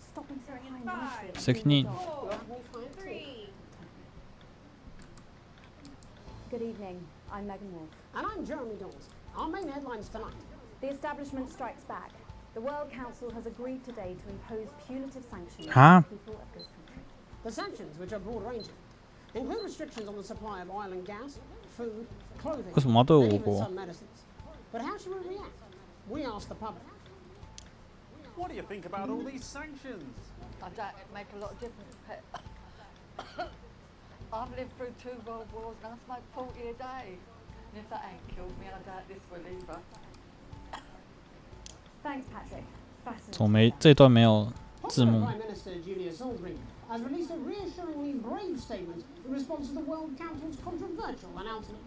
Stop being so In high. 5, 16. 4, Well, we find 3. Good evening. I'm Megan Wolf. And I'm Jeremy Dawes. Our main headlines tonight. The establishment strikes back. The World Council has agreed today to impose punitive sanctions Huh? on the people of this country. The sanctions, which are broad-ranging, include restrictions on the supply of oil and gas, food, clothing, 为什么要对 and 我 even 国？ some medicines. But how should we react? We asked the public. What do you think about all these sanctions? I doubt it make a lot of difference, Pet. I've lived through 2 world wars and I smoke 40 a day. And if that ain't killed me, I doubt this will either. Thanks, Patrick. 怎么没这段没有字 Popular 幕？ Prime Minister Julia Salisbury has released a reassuringly brave statement in response to the World Council's controversial announcement.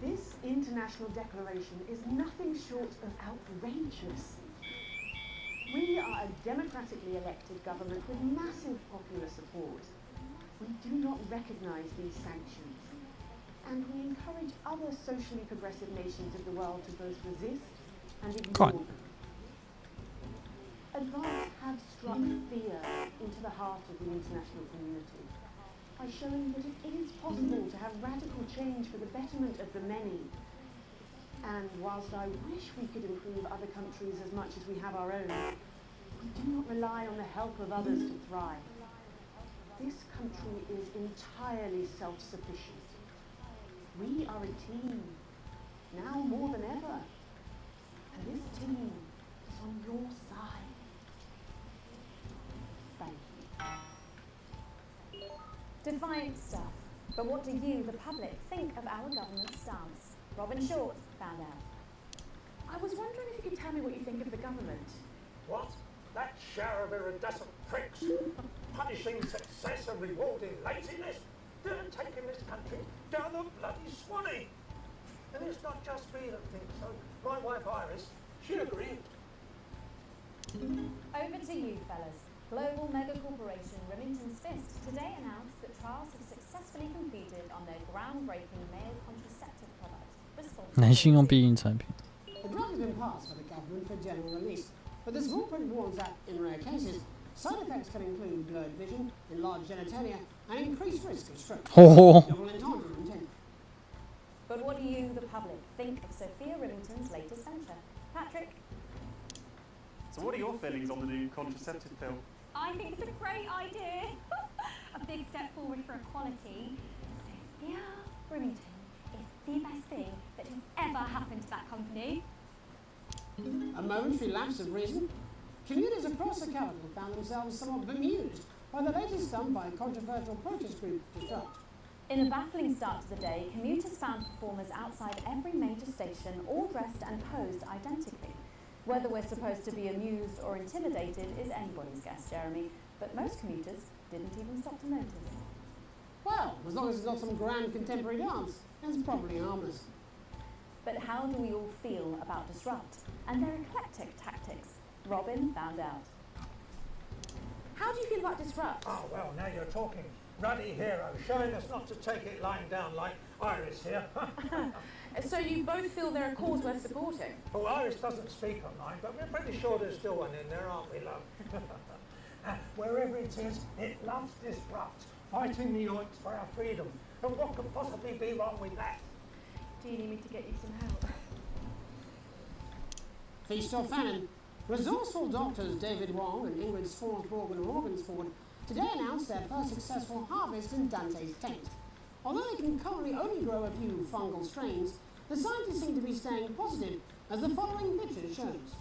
This international declaration is nothing short of outrageous. We are a democratically elected government with massive popular support. We do not recognise these sanctions, and we encourage other socially progressive nations of the world to both resist and ignore them. Advance have struck fear into the heart of the international community by showing that it is possible to have radical change for the betterment of the many. And whilst I wish we could improve other countries as much as we have our own, we do not rely on the help of others to thrive. This country is entirely self-sufficient. We are a team, now more than ever. And this team is on your side. Thank you. Defiant stuff. But what do you, the public, think of our government's stance? Robin Short found out. I was wondering if you could tell me what you think of the government. What? That shower of iridescent pricks, punishing success and rewarding laziness, they're taking this country down the bloody Swanee. And it's not just me that thinks so. My wife Iris, she'll agree. Over to you, fellas. Global mega corporation Remington's Fist today announced that trials have successfully completed on their groundbreaking male contraceptive product. 男性用避孕产品。 The drug has been passed by the government for general release, but the small print warns that, in rare cases, side effects can include blurred vision, enlarged genitalia, and increased risk of stroke. Double entendre intended. But what do you, the public, think of Sophia Remington's latest venture? Patrick? So what are your feelings on the new contraceptive pill? I think it's a great idea. A big step forward for equality. Sophia Remington is the best thing that has ever happened to that company. A momentary lapse of reason. Commuters across the capital found themselves somewhat bemused by the latest stunt by controversial protest group Disrupt. In a baffling start to the day, commuters found performers outside every major station, all dressed and posed identically. Whether we're supposed to be amused or intimidated is anybody's guess, Jeremy, but most commuters didn't even stop to notice. Well, as long as it's not some grand contemporary dance, it's probably harmless. But how do we all feel about Disrupt and their eclectic tactics? Robin found out. How do you feel about Disrupt? Oh, well, now you're talking. Ruddy hero, showing us not to take it lying down like Iris here. So you both feel they're a cause worth supporting? Well, Iris doesn't speak online, but we're pretty sure there's still one in there, aren't we, love? Wherever it is, it loves disrupt, fighting the Yoinks for our freedom. And what could possibly be wrong with that? Do you need me to get you some help? Feast or famine. Resourceful doctors David Wong and Ingrid Swansborg and Morgansford today announced their first successful harvest in Dante's taint. Although they can currently only grow a few fungal strains, the scientists seem to be staying positive, as the following picture shows.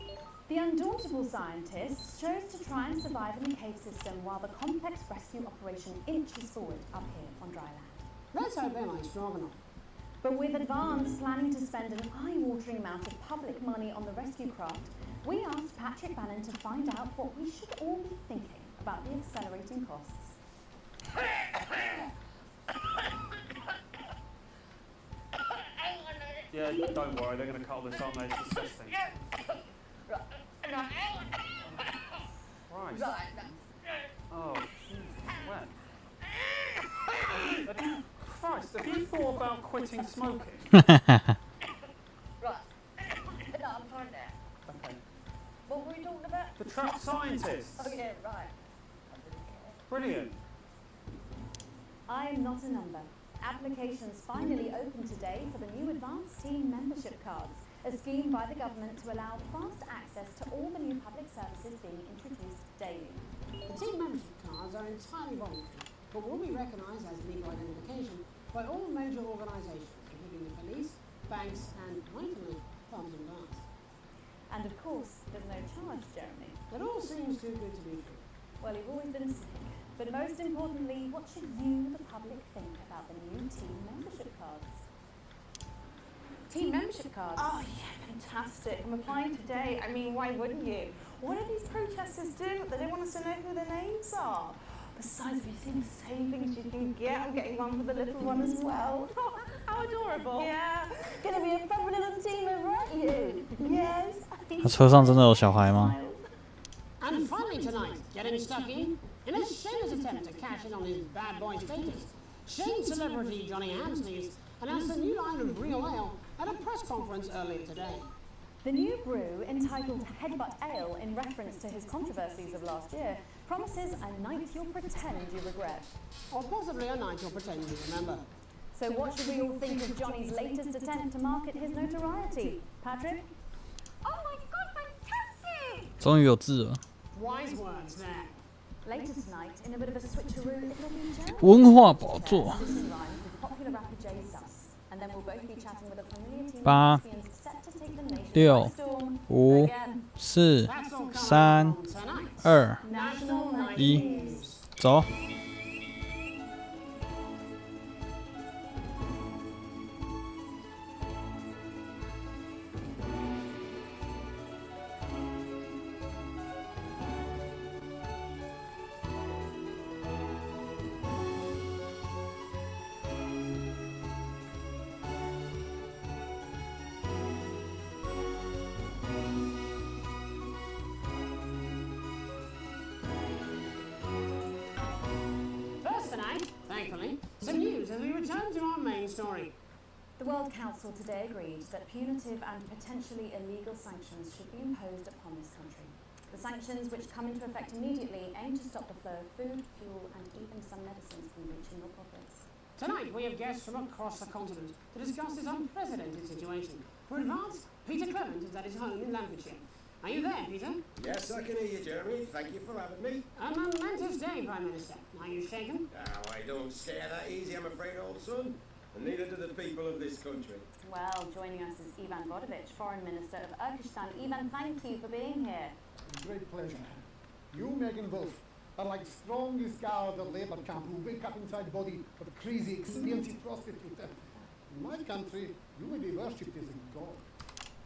The undauntable scientists chose to try and survive in the cave system while the complex rescue operation inches forward up here on dry land. Let's hope they're like strong enough. But with Advance planning to spend an eye-watering amount of public money on the rescue craft, we asked Patrick Bannon to find out what we should all be thinking about the accelerating costs. Yeah, don't worry, they're going to cut all this, aren't they? It's disgusting. Christ. Oh, when? Christ, have you thought about quitting smoking? Right. No, I'm fine there. Okay. What were we talking about? The trapped scientists. Oh, yeah, right. Brilliant. I am not a number. Applications finally open today for the new Advanced Team Membership Cards, a scheme by the government to allow fast access to all the new public services being introduced daily. The team membership cards are entirely voluntary, but will be recognised as legal identification by all major organisations, including the police, banks and, rightfully, pubs and bars. And of course, there's no charge, Jeremy. It all seems too good to be true. Well, you've always been a cynic. But most importantly, what should you, the public, think about the new team membership cards? Team membership cards? Oh, yeah, fantastic. I'm applying today. I mean, why wouldn't you? What do these protesters do? They don't want us to know who their names are. Besides, have you seen the savings you can get? I'm getting one for the little one as well. How adorable. Yeah. Gonna be a fun little team, aren't you? Yes. 他车上真的有小孩吗？ And finally tonight, getting stuck in a shameless attempt to cash in on his bad boy status, Shane celebrity Johnny Hamsleys announced a new line of real ale at a press conference earlier today. The new brew, entitled Headbutt Ale in reference to his controversies of last year, promises a night you'll pretend you regret. Or possibly a night you'll pretend you remember. So what should we all think of Johnny's latest attempt to market his notoriety? Patrick? Oh my god, fantastic! 终于有字了。 Wise words there. Later tonight, in a bit of a switcheroo, it'll be Jeremy. 文化宝座。 Popular rapper Jay Sus, and then we'll both be chatting with a familiar team 8 of lesbians set to take the nation 6 by storm. 5 Again. 4 3 2 1走。Thankfully, some news as we return to our main story. The World Council today agreed that punitive and potentially illegal sanctions should be imposed upon this country. The sanctions, which come into effect immediately, aim to stop the flow of food, fuel and even some medicines from reaching your pockets. Tonight we have guests from across the continent to discuss this unprecedented situation. For Advance, Peter Clement is at his home in Lancashire. Are you there, Peter? Yes, I can hear you, Jeremy. Thank you for having me. A momentous day, Prime Minister. Are you shaken? Oh, I don't scare that easy, I'm afraid, old son. And neither do the people of this country. Well, joining us is Ivan Vodovich, Foreign Minister of Urkistan. Ivan, thank you for being here. Great pleasure. You, Megan Wolf, are like strongest guard of labour camp who wake up inside body of a crazy, expensive prostitute. In my country, you may be worshipped as a god.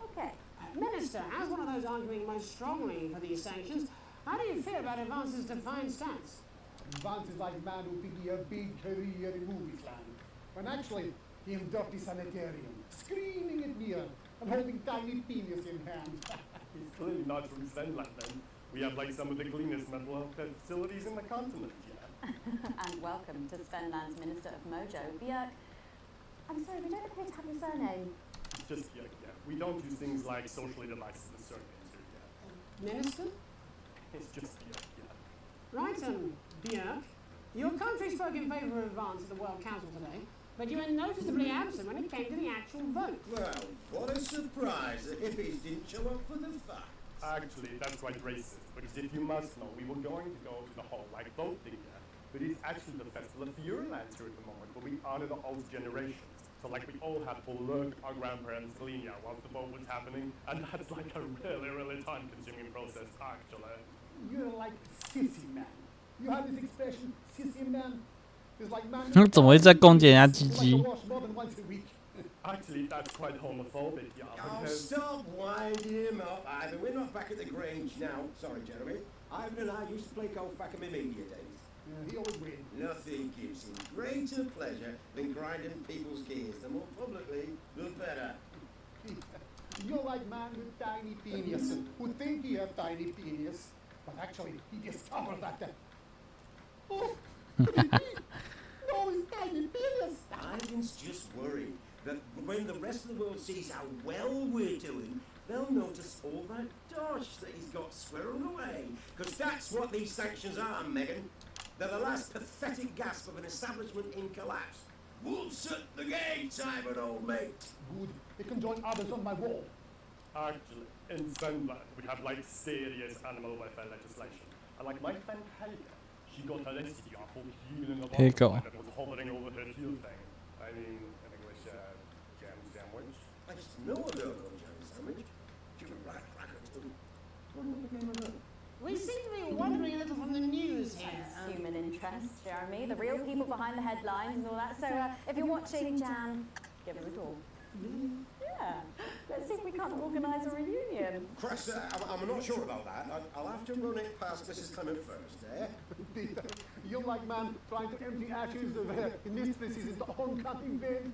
Okay. Minister, as one of those arguing most strongly for these sanctions, how do you feel about Advance's defiant stance? Advance is like man who began a big career in movies land, when actually he in dirty sanitarium, screaming at beer and holding tiny penis in hand. He's clearly not from Zenland then. We have like some of the cleanest mental health care facilities in the continent, yeah. And welcome to Svenland's Minister of Mojo, Björk. I'm sorry, we don't appear to have your surname. It's just yeah. We don't use things like socially devices and surnames here. Minister? It's just yeah. Right, Björk. Your country spoke in favour of advance at the World Council today, but you were noticeably absent when it came to the actual vote. Well, what a surprise the hippies didn't show up for the fact. Actually, that's quite racist, because if you must know, we were going to go to the whole like vote thing here, but it's actually the festival of Furyland here at the moment, where we honor the old generations. So like we all had to look our grandparents' linear whilst the vote was happening, and that's like a really time-consuming process actually. You're like sissy man. You have this expression, sissy man. It's like man. 怎么会在攻击人家鸡鸡？ wash more than once a week. Actually, that's quite homophobic, yeah. Oh, because- stop winding him up, Ivan. We're not back at the Grange now. Sorry, Jeremy. Ivan and I used to play golf back in my media days. He always wins. Nothing gives him greater pleasure than grinding people's gears. The more publicly, the better. You're like man with tiny penis who think he have tiny penis, but actually he discovered that. Oh, no, it's tiny penis. Ivan's just worried that when the rest of the world sees how well we're doing, they'll notice all that dodge that he's got squirreled away. Because that's what these sanctions are, Megan. They're the last pathetic gasp of an establishment in collapse. Wolves at the gates, Ivan, old mate. Good. They can join others on my wall. Actually, in Finland, we have like serious animal welfare legislation. And like my friend Helga, she got arrested for killing a Helga. that was hovering over her heel thing. I mean, in English, jam sandwich. I just know a girl called Jeremy Sandwich. She was right cracker too. What became of her? We seem to be wandering a little from the news here. Human interest, Jeremy, the real people behind the headlines and all that. So if you're watching, Jan, give us a call. Yeah, let's see if we can't organise a reunion. Christ, I'm not sure about that. I'll have to run it past Mrs. Clement first, eh? Peter, you're like man trying to empty ashes of mistresses into oncoming vein.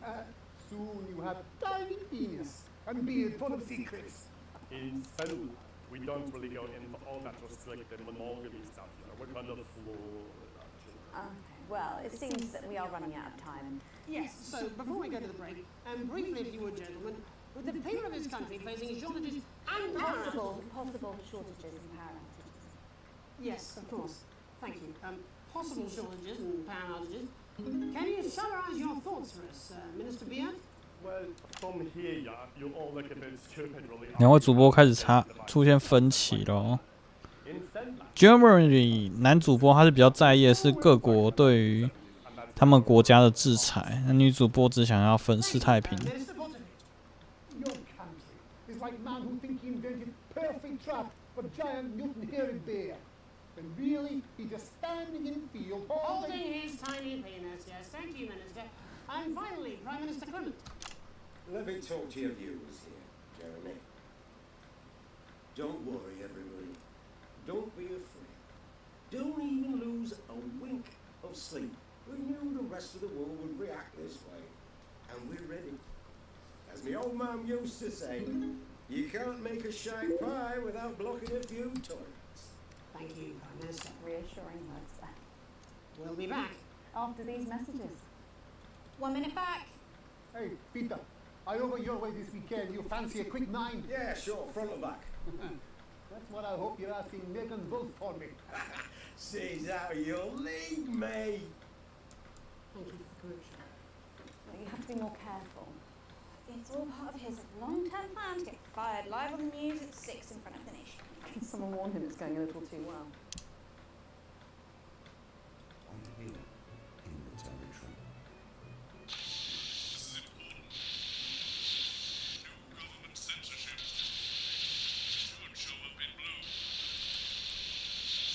Soon you have tiny penis and beard full of secrets. In Finland, we don't really go into all that restricted monogamy stuff. You know, we're kind of flawed. Well, it seems that we are running out of time. Yes, so before we go to the break, briefly, if you would, gentlemen, with the people of this country facing shortages and power Possible shortages in power outages. Yes, of course. Thank you. Possible shortages and power outages. Can you summarise your thoughts for us, Minister Beard? Well, from here, yeah, you all look a bit stupid, really. 两位主播开始出现分歧咯。Germany 男主播他是比较在意的是各国对于他们国家的制裁，那女主播只想要粉饰太平。 Your country is like man who think he invented perfect trap for giant mutant-haired bear. When really he's just standing in field Holding his tiny penis, yes. Thank you, Minister. And finally, Prime Minister Clement. Let me talk to your viewers here, Jeremy. Don't worry, everybody. Don't be afraid. Don't even lose a wink of sleep. We knew the rest of the world would react this way. And we're ready. As my old man used to say, you can't make a shag pie without blocking a few toilets. Thank you, Prime Minister. Reassuring words there. We'll be back. After these messages. 1 minute back. Hey, Peter, I over your way this weekend. You fancy a quick 9? Yeah, sure, front or back. That's what I hope you're asking Megan Wolf for me. She's out of your league, mate. Thank you for the correction. Well, you have to be more careful. It's all part of his long-term plan to get fired live on the news at 6 in front of the nation. Someone warned him it's going a little too well. I'm here in the territory. This is important. No government censorship. Should show up in blue.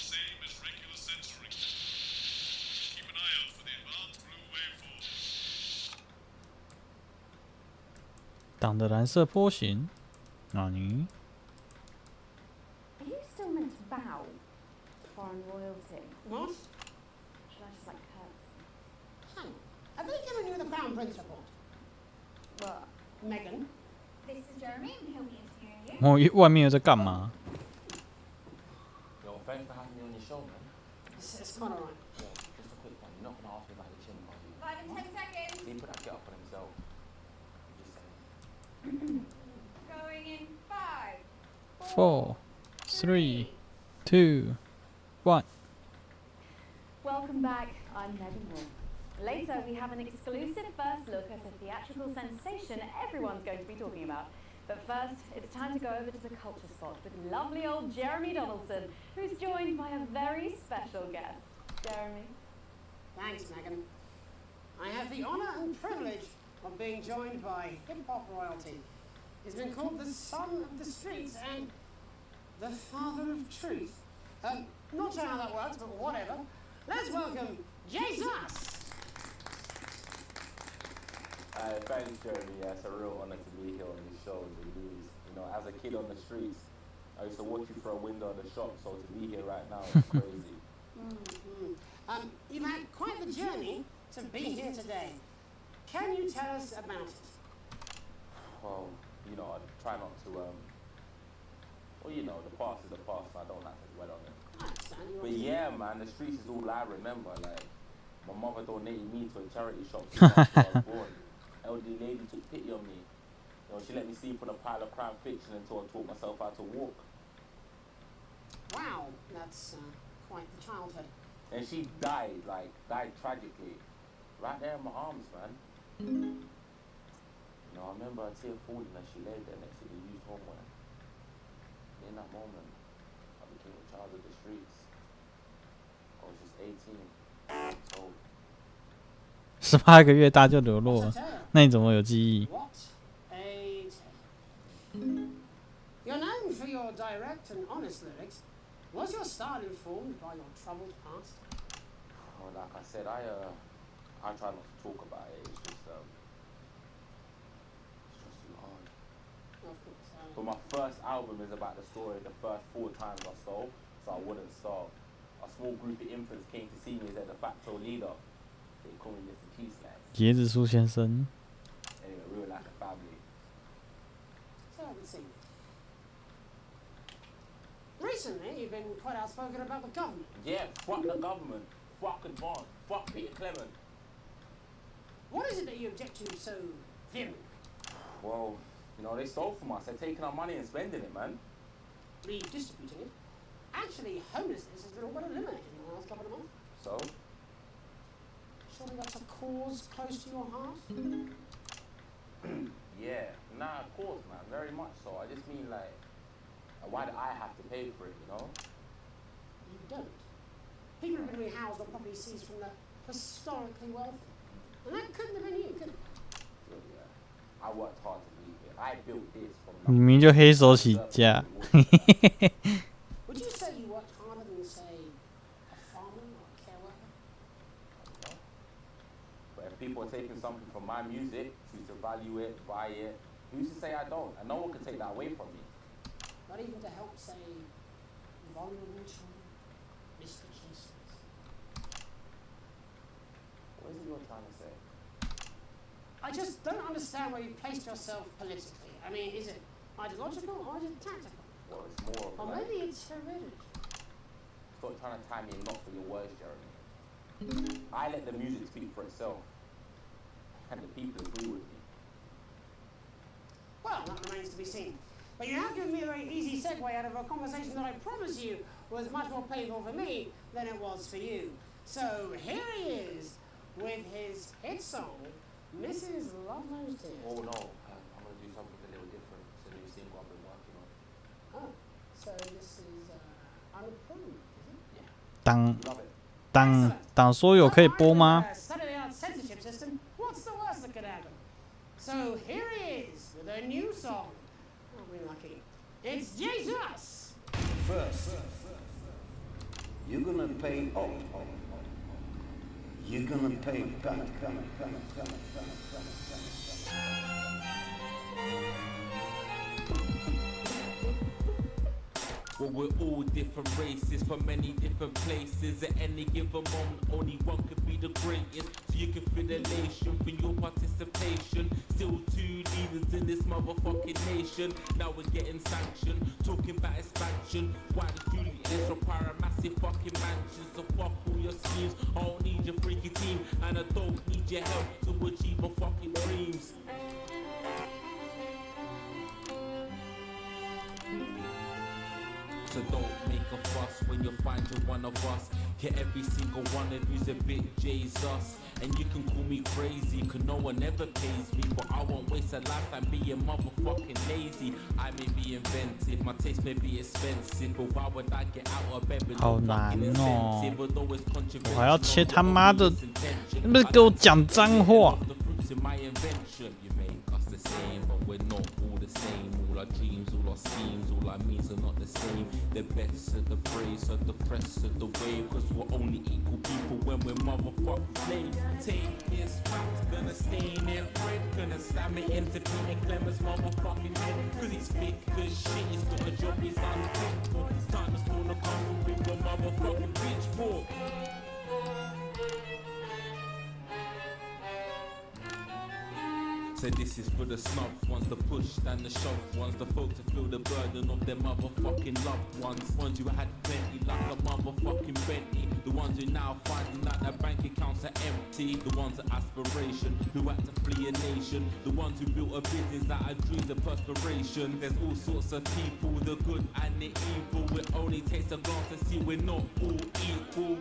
Same as regular censoring. Keep an eye out for the advanced blue waveform. 党的蓝色波形，你 Are you still meant to bow to foreign royalty? What? Should I just like curtsy? Hang on. Have they given you the Crown Prince report? What? Megan? This is Jeremy, and he'll be interviewing you. 外面又在干嘛？ Your friend for having me on your shoulder. It's quite all right. Yeah, just a quick one. You're not going to ask me about the chin party. 5 and 10 seconds. He put that get up on himself. Going in 5, 4, 3, 2, 1. Welcome back, I'm Megan Wolf. Later, we have an exclusive first look at a theatrical sensation everyone's going to be talking about. But first, it's time to go over to the culture spot with lovely old Jeremy Donaldson, who's joined by a very special guest. Jeremy? Thanks, Megan. I have the honour and privilege of being joined by hip-hop royalty. He's been called the son of the streets and the father of truth. Not sure how that works, but whatever. Let's welcome Jesus! Thanks, Jeremy. Yeah, it's a real honor to be here on this show. You know, as a kid on the streets, I used to watch you through a window of the shop, so to be here right now is crazy. You've had quite the journey to be here today. Can you tell us about it? Well, you know, I try not to, well, you know, the past is the past, and I don't like to dwell on it. But yeah, man, the streets is all I remember. Like, my mother donated me to a charity shop after I was born. Elderly lady took pity on me. You know, she let me sleep on a pile of crime fiction until I taught myself how to walk. Wow, that's quite the childhood. And she died tragically. Right there in my arms, man. You know, I remember a tear falling as she lay there next to the used homeware. In that moment, I became a child of the streets. I was just 18. So 18个月大就流落了，那你怎么有记忆？ What a tale. You're known for your direct and honest lyrics. Was your style informed by your troubled past? Well, like I said, I try not to talk about it. It's just too hard. Of course. But my first album is about the story of the first 4 times I stole, so I wouldn't stop. A small group of infants came to see me as a de facto leader. They call me Mr. Peace Lad. 椰子树先生。 Anyway, we were like a family. So I would see. Recently, you've been quite outspoken about the government. Yeah, fuck the government. Fuck Advance. Fuck Peter Clement. What is it that you object to so vehemently? Well, you know, they stole from us. They're taking our money and spending it, man. Redistributing it. Actually, homelessness has been all but eliminated in the last couple of months. So? Surely that's a cause close to your heart? Yeah, nah, of course, man. Very much so. I just mean, like, why do I have to pay for it, you know? You don't. People have been being housed on property seized from the historically wealthy. And that couldn't have been you, could it? Well, yeah. I worked hard to be here. I built this from 你明明就黑手起家。 Would you say you worked harder than, say, a farmer or a care worker? But if people are taking something from my music, choose to value it, buy it, who's to say I don't? And no one can take that away from me. Not even to help, say, vulnerable children, misfit cases. What is it you're trying to say? I just don't understand where you've placed yourself politically. I mean, is it ideological or is it tactical? Well, it's more of Or like, maybe it's hereditary. stop trying to tie me in knots for your words, Jeremy. I let the music speak for itself. And the people agree with me. Well, that remains to be seen. But you have given me a very easy segue out of a conversation that I promise you was much more painful for me than it was for you. So here he is with his hit song, Mrs. Lovelow's Tears. Oh no, I'm going to do something a little different. It's a new single I've been working on. Oh, so this is unapproved, is it? Yeah. 党说有可以播吗？ State-of-the-art censorship system. What's the worst that could happen? So here he is with a new song. Aren't we lucky? It's Jesus! First, you're gonna pay up. You're gonna pay back. Well, we're all different races from many different places. At any given moment, only one could be the greatest. So you can feel elation from your participation. Still 2 leaders in this motherfucking nation. Now we're getting sanctioned, talking about expansion. Why does Julius require a massive fucking mansion? So fuck all your schemes. I don't need your freaky team, and I don't need your help to achieve my fucking dreams. So don't make a fuss when you find you're one of us. Yeah, every single one of you's a bit Jesus. And you can call me crazy, cause no one ever pays me. But I won't waste a lifetime being motherfucking lazy. I may be inventive, my taste may be expensive. But why would I get out of bed with no fucking incentive? Although it's controversial, 我还要切他妈的，你不是给我讲脏话？ We're not all the same. All our dreams, all our schemes, all our means are not the same. The best of the praise, of the press of the wave. Cause we're only equal people when we're motherfucking slaves. Take this fact, gonna stain it red. Gonna slam it into Peter Clemens' motherfucking head. Cause he's thick as shit, he's got a job he's unfit for. Time is gonna come with a motherfucking pitchfork. So this is for the snubs, ones the push and the shove, ones the folks that feel the burden of their motherfucking loved ones who had plenty like a motherfucking Bentley, the ones who now finding out their bank accounts are empty, the ones of aspiration who had to flee a nation, the ones who built a business out of dreams of perspiration. There's all sorts of people, the good and the evil. It only takes a glance to see we're not all equal.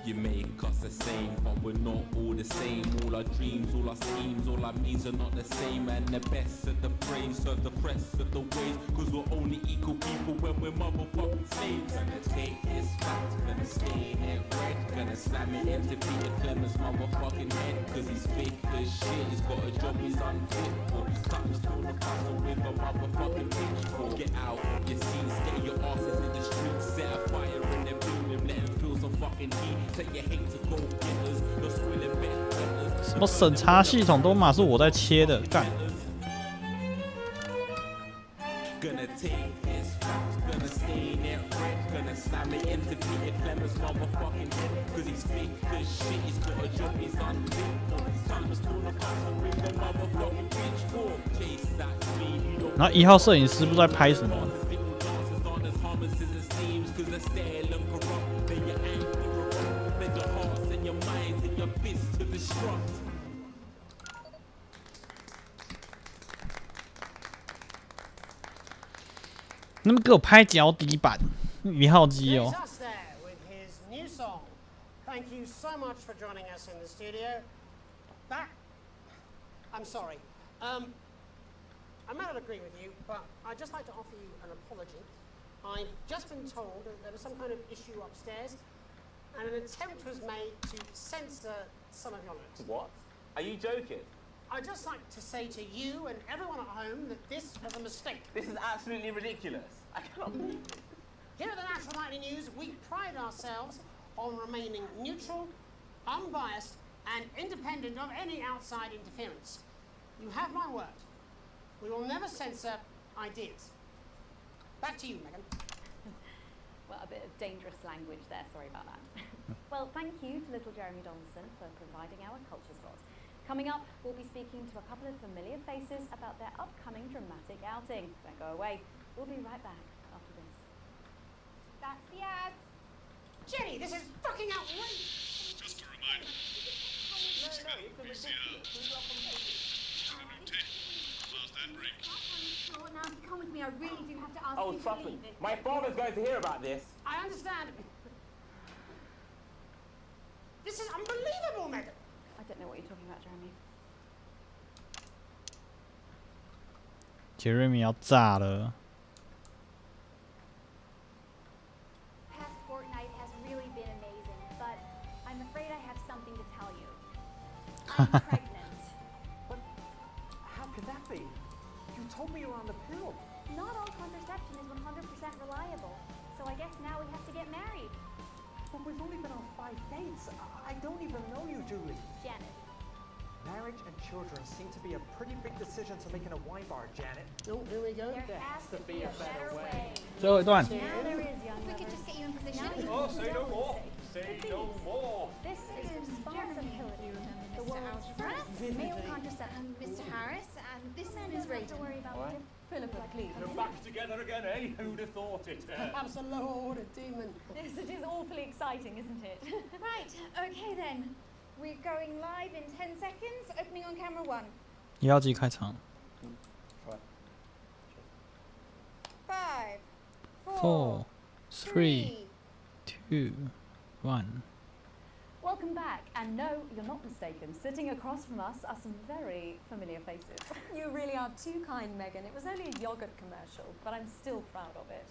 You make us the same, but we're not all the same. All our dreams, all our schemes, all our means are not the same. And the best of the praise, of the press of the ways. Cause we're only equal people when we're motherfucking slaves. Gonna take this fact, gonna stain it red. Gonna slam it into Peter Clemens' motherfucking head. Cause he's fake as shit, he's got a job he's unfit for. Time to pull the puzzle with a motherfucking pitchfork. Get out of your seats, get your asses in the streets. Set a fire in their building, let them feel some fucking heat. 什么审查系统都嘛是我在切的，干。然后1号摄影师不知道在拍什么。 能不能给我拍脚底板？1号机哦。 Thank you so much for joining us in the studio. I'm sorry. I may not agree with you, but I'd just like to offer you an apology. I've just been told that there was some kind of issue upstairs, and an attempt was made to censor some of your notes. What? Are you joking? I'd just like to say to you and everyone at home that this was a mistake. This is absolutely ridiculous. I cannot believe it. Here at the Natural Nightly News, we pride ourselves on remaining neutral, unbiased, and independent of any outside interference. You have my word. We will never censor ideas. Back to you, Megan. Well, a bit of dangerous language there, sorry about that. Well, thank you to little Jeremy Donaldson for providing our culture slot. Coming up, we'll be speaking to a couple of familiar faces about their upcoming dramatic outing. Don't go away. We'll be right back after this. That's the ad. Jenny, this is fucking outrageous! Just a reminder. Now, come with me. I really do have to ask Oh, you to trust me. leave it. My father's going to hear about this. I understand. This is unbelievable, Megan. I don't know what you're talking about, Jeremy. 杰瑞米要炸了。 Past fortnight has really been amazing, but I'm afraid I have something to tell you. I'm pregnant. But how could that be? You told me you're on the pill. Not all contraception is 100% reliable, so I guess now we have to get married. But we've only been on 5 dates. I don't even know you, Julie. Janet. Marriage and children seem to be a pretty big decision to make in a wine bar, Janet. Oh, here we go. There has to be a better way. 最后一段。 Now there is, young We could just get you in position. Oh, say no more. Say no more. This is responsibility. The world's first male contraception. Mr. Harris, and this Man is doesn't have Rachel. to worry about What? Philippa, please. You're back together again, eh? Who'd have thought it? Perhaps a lower order demon. Yes, it is awfully exciting, isn't it? Right, okay then. We're going live in 10 seconds, opening on camera 1. 1号机开场。5, 4, 3, 2, 1. Welcome back, and no, you're not mistaken. Sitting across from us are some very familiar faces. You really are too kind, Megan. It was only a yogurt commercial, but I'm still proud of it.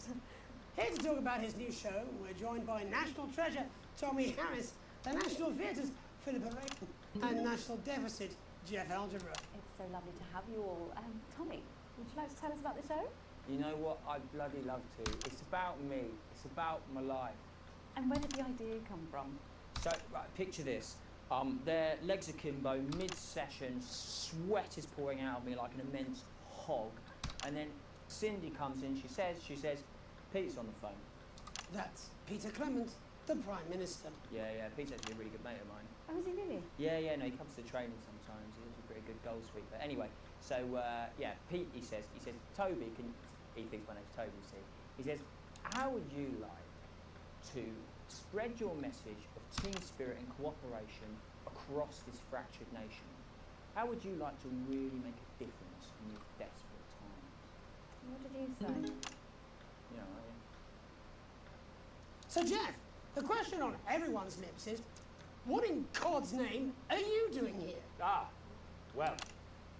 Here to talk about his new show, we're joined by national treasure Tommy Harris, the National Theatre's Philippa Rayton, and National Deficit Jeff Algebra. It's so lovely to have you all. Tommy, would you like to tell us about the show? You know what? I'd bloody love to. It's about me. It's about my life. And where did the idea come from? So, right, picture this. Their legs akimbo, mid-session, sweat is pouring out of me like an immense hog. And then Cindy comes in, she says, Pete's on the phone. That's Peter Clement, the Prime Minister. Yeah, Pete's actually a really good mate of mine. Oh, is he really? Yeah, no, he comes to training sometimes. He's a pretty good goal sweeper. Anyway, so, Pete, he says, Toby, he thinks my name's Toby, see. He says, how would you like to spread your message of team spirit and cooperation across this fractured nation? How would you like to really make a difference in these desperate times? What did you say? You know, So, Jeff, the question on everyone's lips is, what in God's name are you doing here? Well,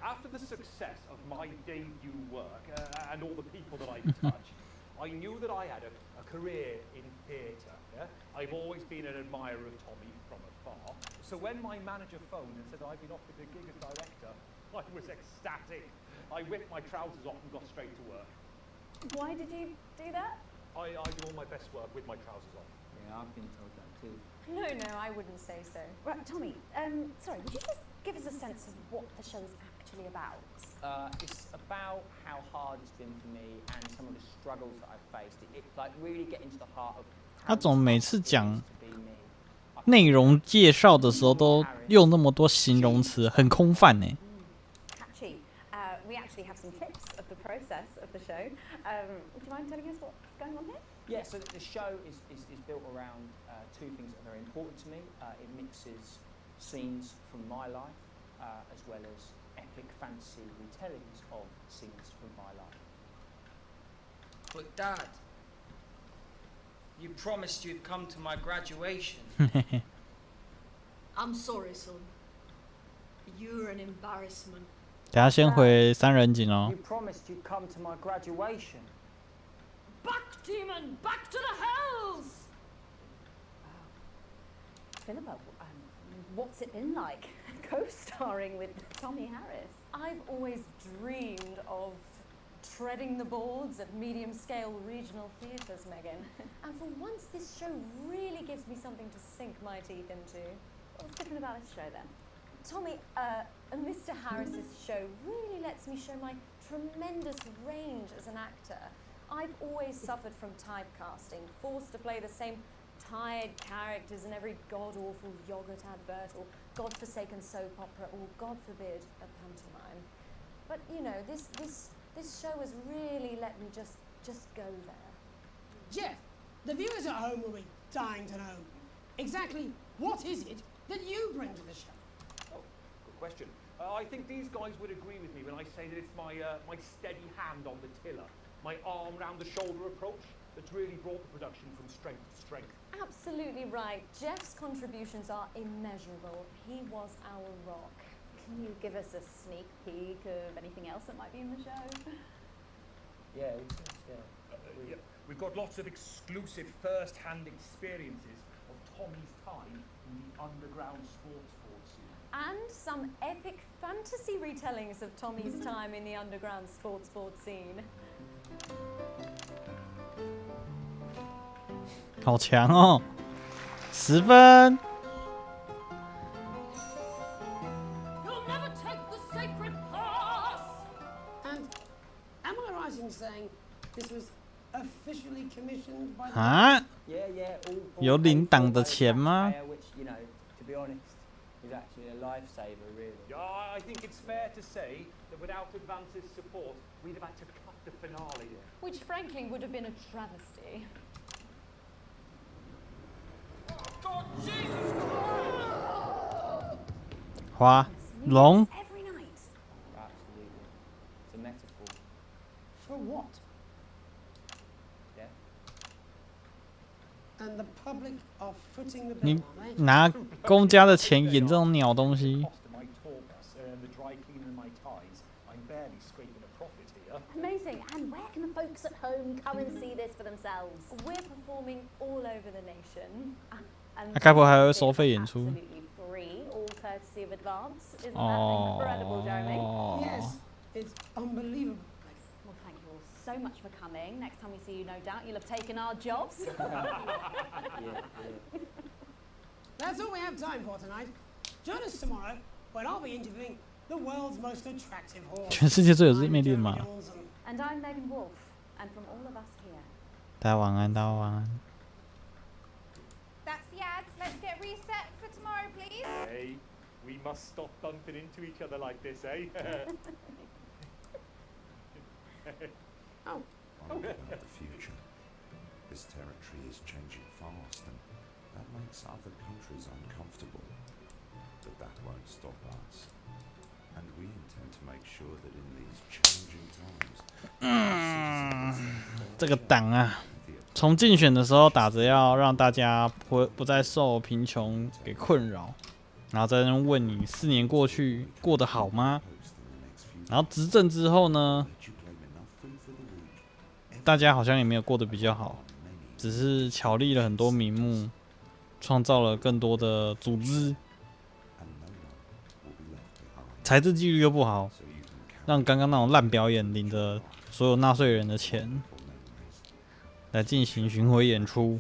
after the success of my debut work and all the people that I've touched, I knew that I had a career in theatre. Yeah? I've always been an admirer of Tommy from afar. So when my manager phoned and said I'd been offered a gig as director, I was ecstatic. I whipped my trousers off and got straight to work. Why did you do that? I do all my best work with my trousers off. Yeah, I've been told that too. No, I wouldn't say so. Right, Tommy, sorry, would you just give us a sense of what the show is actually about? It's about how hard it's been for me and some of the struggles that I've faced. It's like really getting to the heart of 他总每次讲内容介绍的时候都用那么多形容词，很空泛呢。Catchy. We actually have some clips of the process of the show. Would you mind telling us what's going on here? Yeah, so the show is built around two things that are very important to me. It mixes scenes from my life as well as epic fantasy retellings of scenes from my life. But Dad, you promised you'd come to my graduation. I'm sorry, son. You're an embarrassment. 等下先回三人景哦。 You promised you'd come to my graduation. Back, demon! Back to the hells! Philippa, what's it been like co-starring with Tommy Harris? I've always dreamed of treading the boards at medium-scale regional theatres, Megan. And for once, this show really gives me something to sink my teeth into. What's different about this show, then? Tommy, Mr. Harris's show really lets me show my tremendous range as an actor. I've always suffered from typecasting, forced to play the same tired characters in every god-awful yogurt advert or god-forsaken soap opera or, God forbid, a pantomime. But, you know, this show has really let me just go there. Jeff, the viewers at home will be dying to know exactly what is it that you bring to the show? Oh, good question. I think these guys would agree with me when I say that it's my steady hand on the tiller, my arm round the shoulder approach that's really brought the production from strength to strength. Absolutely right. Jeff's contributions are immeasurable. He was our rock. Can you give us a sneak peek of anything else that might be in the show? Yeah. Yeah. We've got lots of exclusive first-hand experiences of Tommy's time in the underground sports scene. And some epic fantasy retellings of Tommy's time in the underground sports scene. 好强哦，10分。 You'll never take the sacred path! And am I right in saying this was officially commissioned by the... 啊？ Yeah. 有领党的钱吗？ Which, you know, to be honest, is actually a lifesaver, really. Yeah, I think it's fair to say that without Advance's support, we'd have had to cut the finale here. Which frankly would have been a travesty. God, Jesus Christ! 花龙 Every night. Absolutely. It's a metaphor. For what? and the public are footing the 你 bill, aren't they? 拿公家的钱演这种鸟东西， My tour bus and the dry cleaner and my ties. I'm barely scraping a profit here. Amazing. And where can the folks at home come and see this for themselves? We're performing all over the nation. And 那该不会还会收费演出？ absolutely free, all courtesy of Advance. Isn't that incredible, Jeremy? Yes, it's unbelievable. Well, thank you all so much for coming. Next time we see you, no doubt you'll have taken our jobs. That's all we have time for tonight. Join us tomorrow when I'll be interviewing the world's most attractive horse. 全世界最有魅力的马。 And I'm Megan Wolf, and from all of us here. 大家晚安，大家晚安。 That's the ads. Let's get reset for tomorrow, please. Hey, we must stop bumping into each other like this, eh? Oh. I'm looking at the future. This territory is changing fast, and that makes other countries uncomfortable. But that won't stop us. And we intend to make sure that in these changing times, 这个党啊，从竞选的时候打着要让大家不再受贫穷给困扰，然后在那边问你4年过去过得好吗？然后执政之后呢，大家好像也没有过得比较好，只是巧立了很多名目，创造了更多的组织，财政纪律又不好，让刚刚那种烂表演领着所有纳税人的钱来进行巡回演出。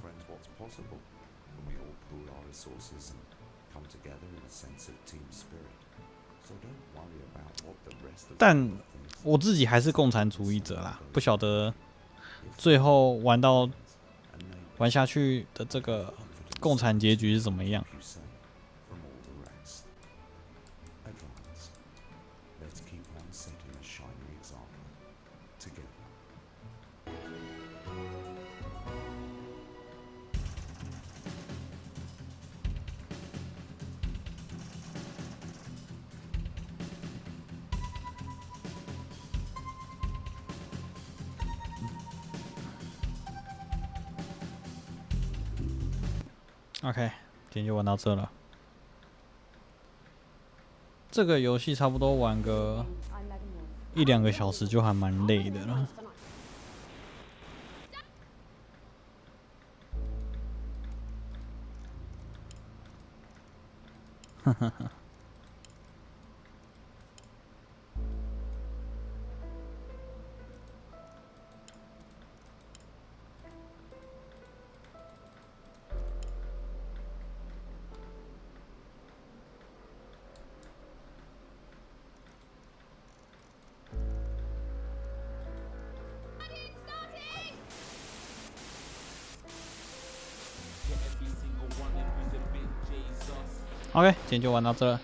但我自己还是共产主义者啦，不晓得最后玩下去的这个共产结局是怎么样。OK， 今天就玩到这了。这个游戏差不多玩个1-2个小时就还蛮累的了。哈哈哈。OK， 今天就玩到这了。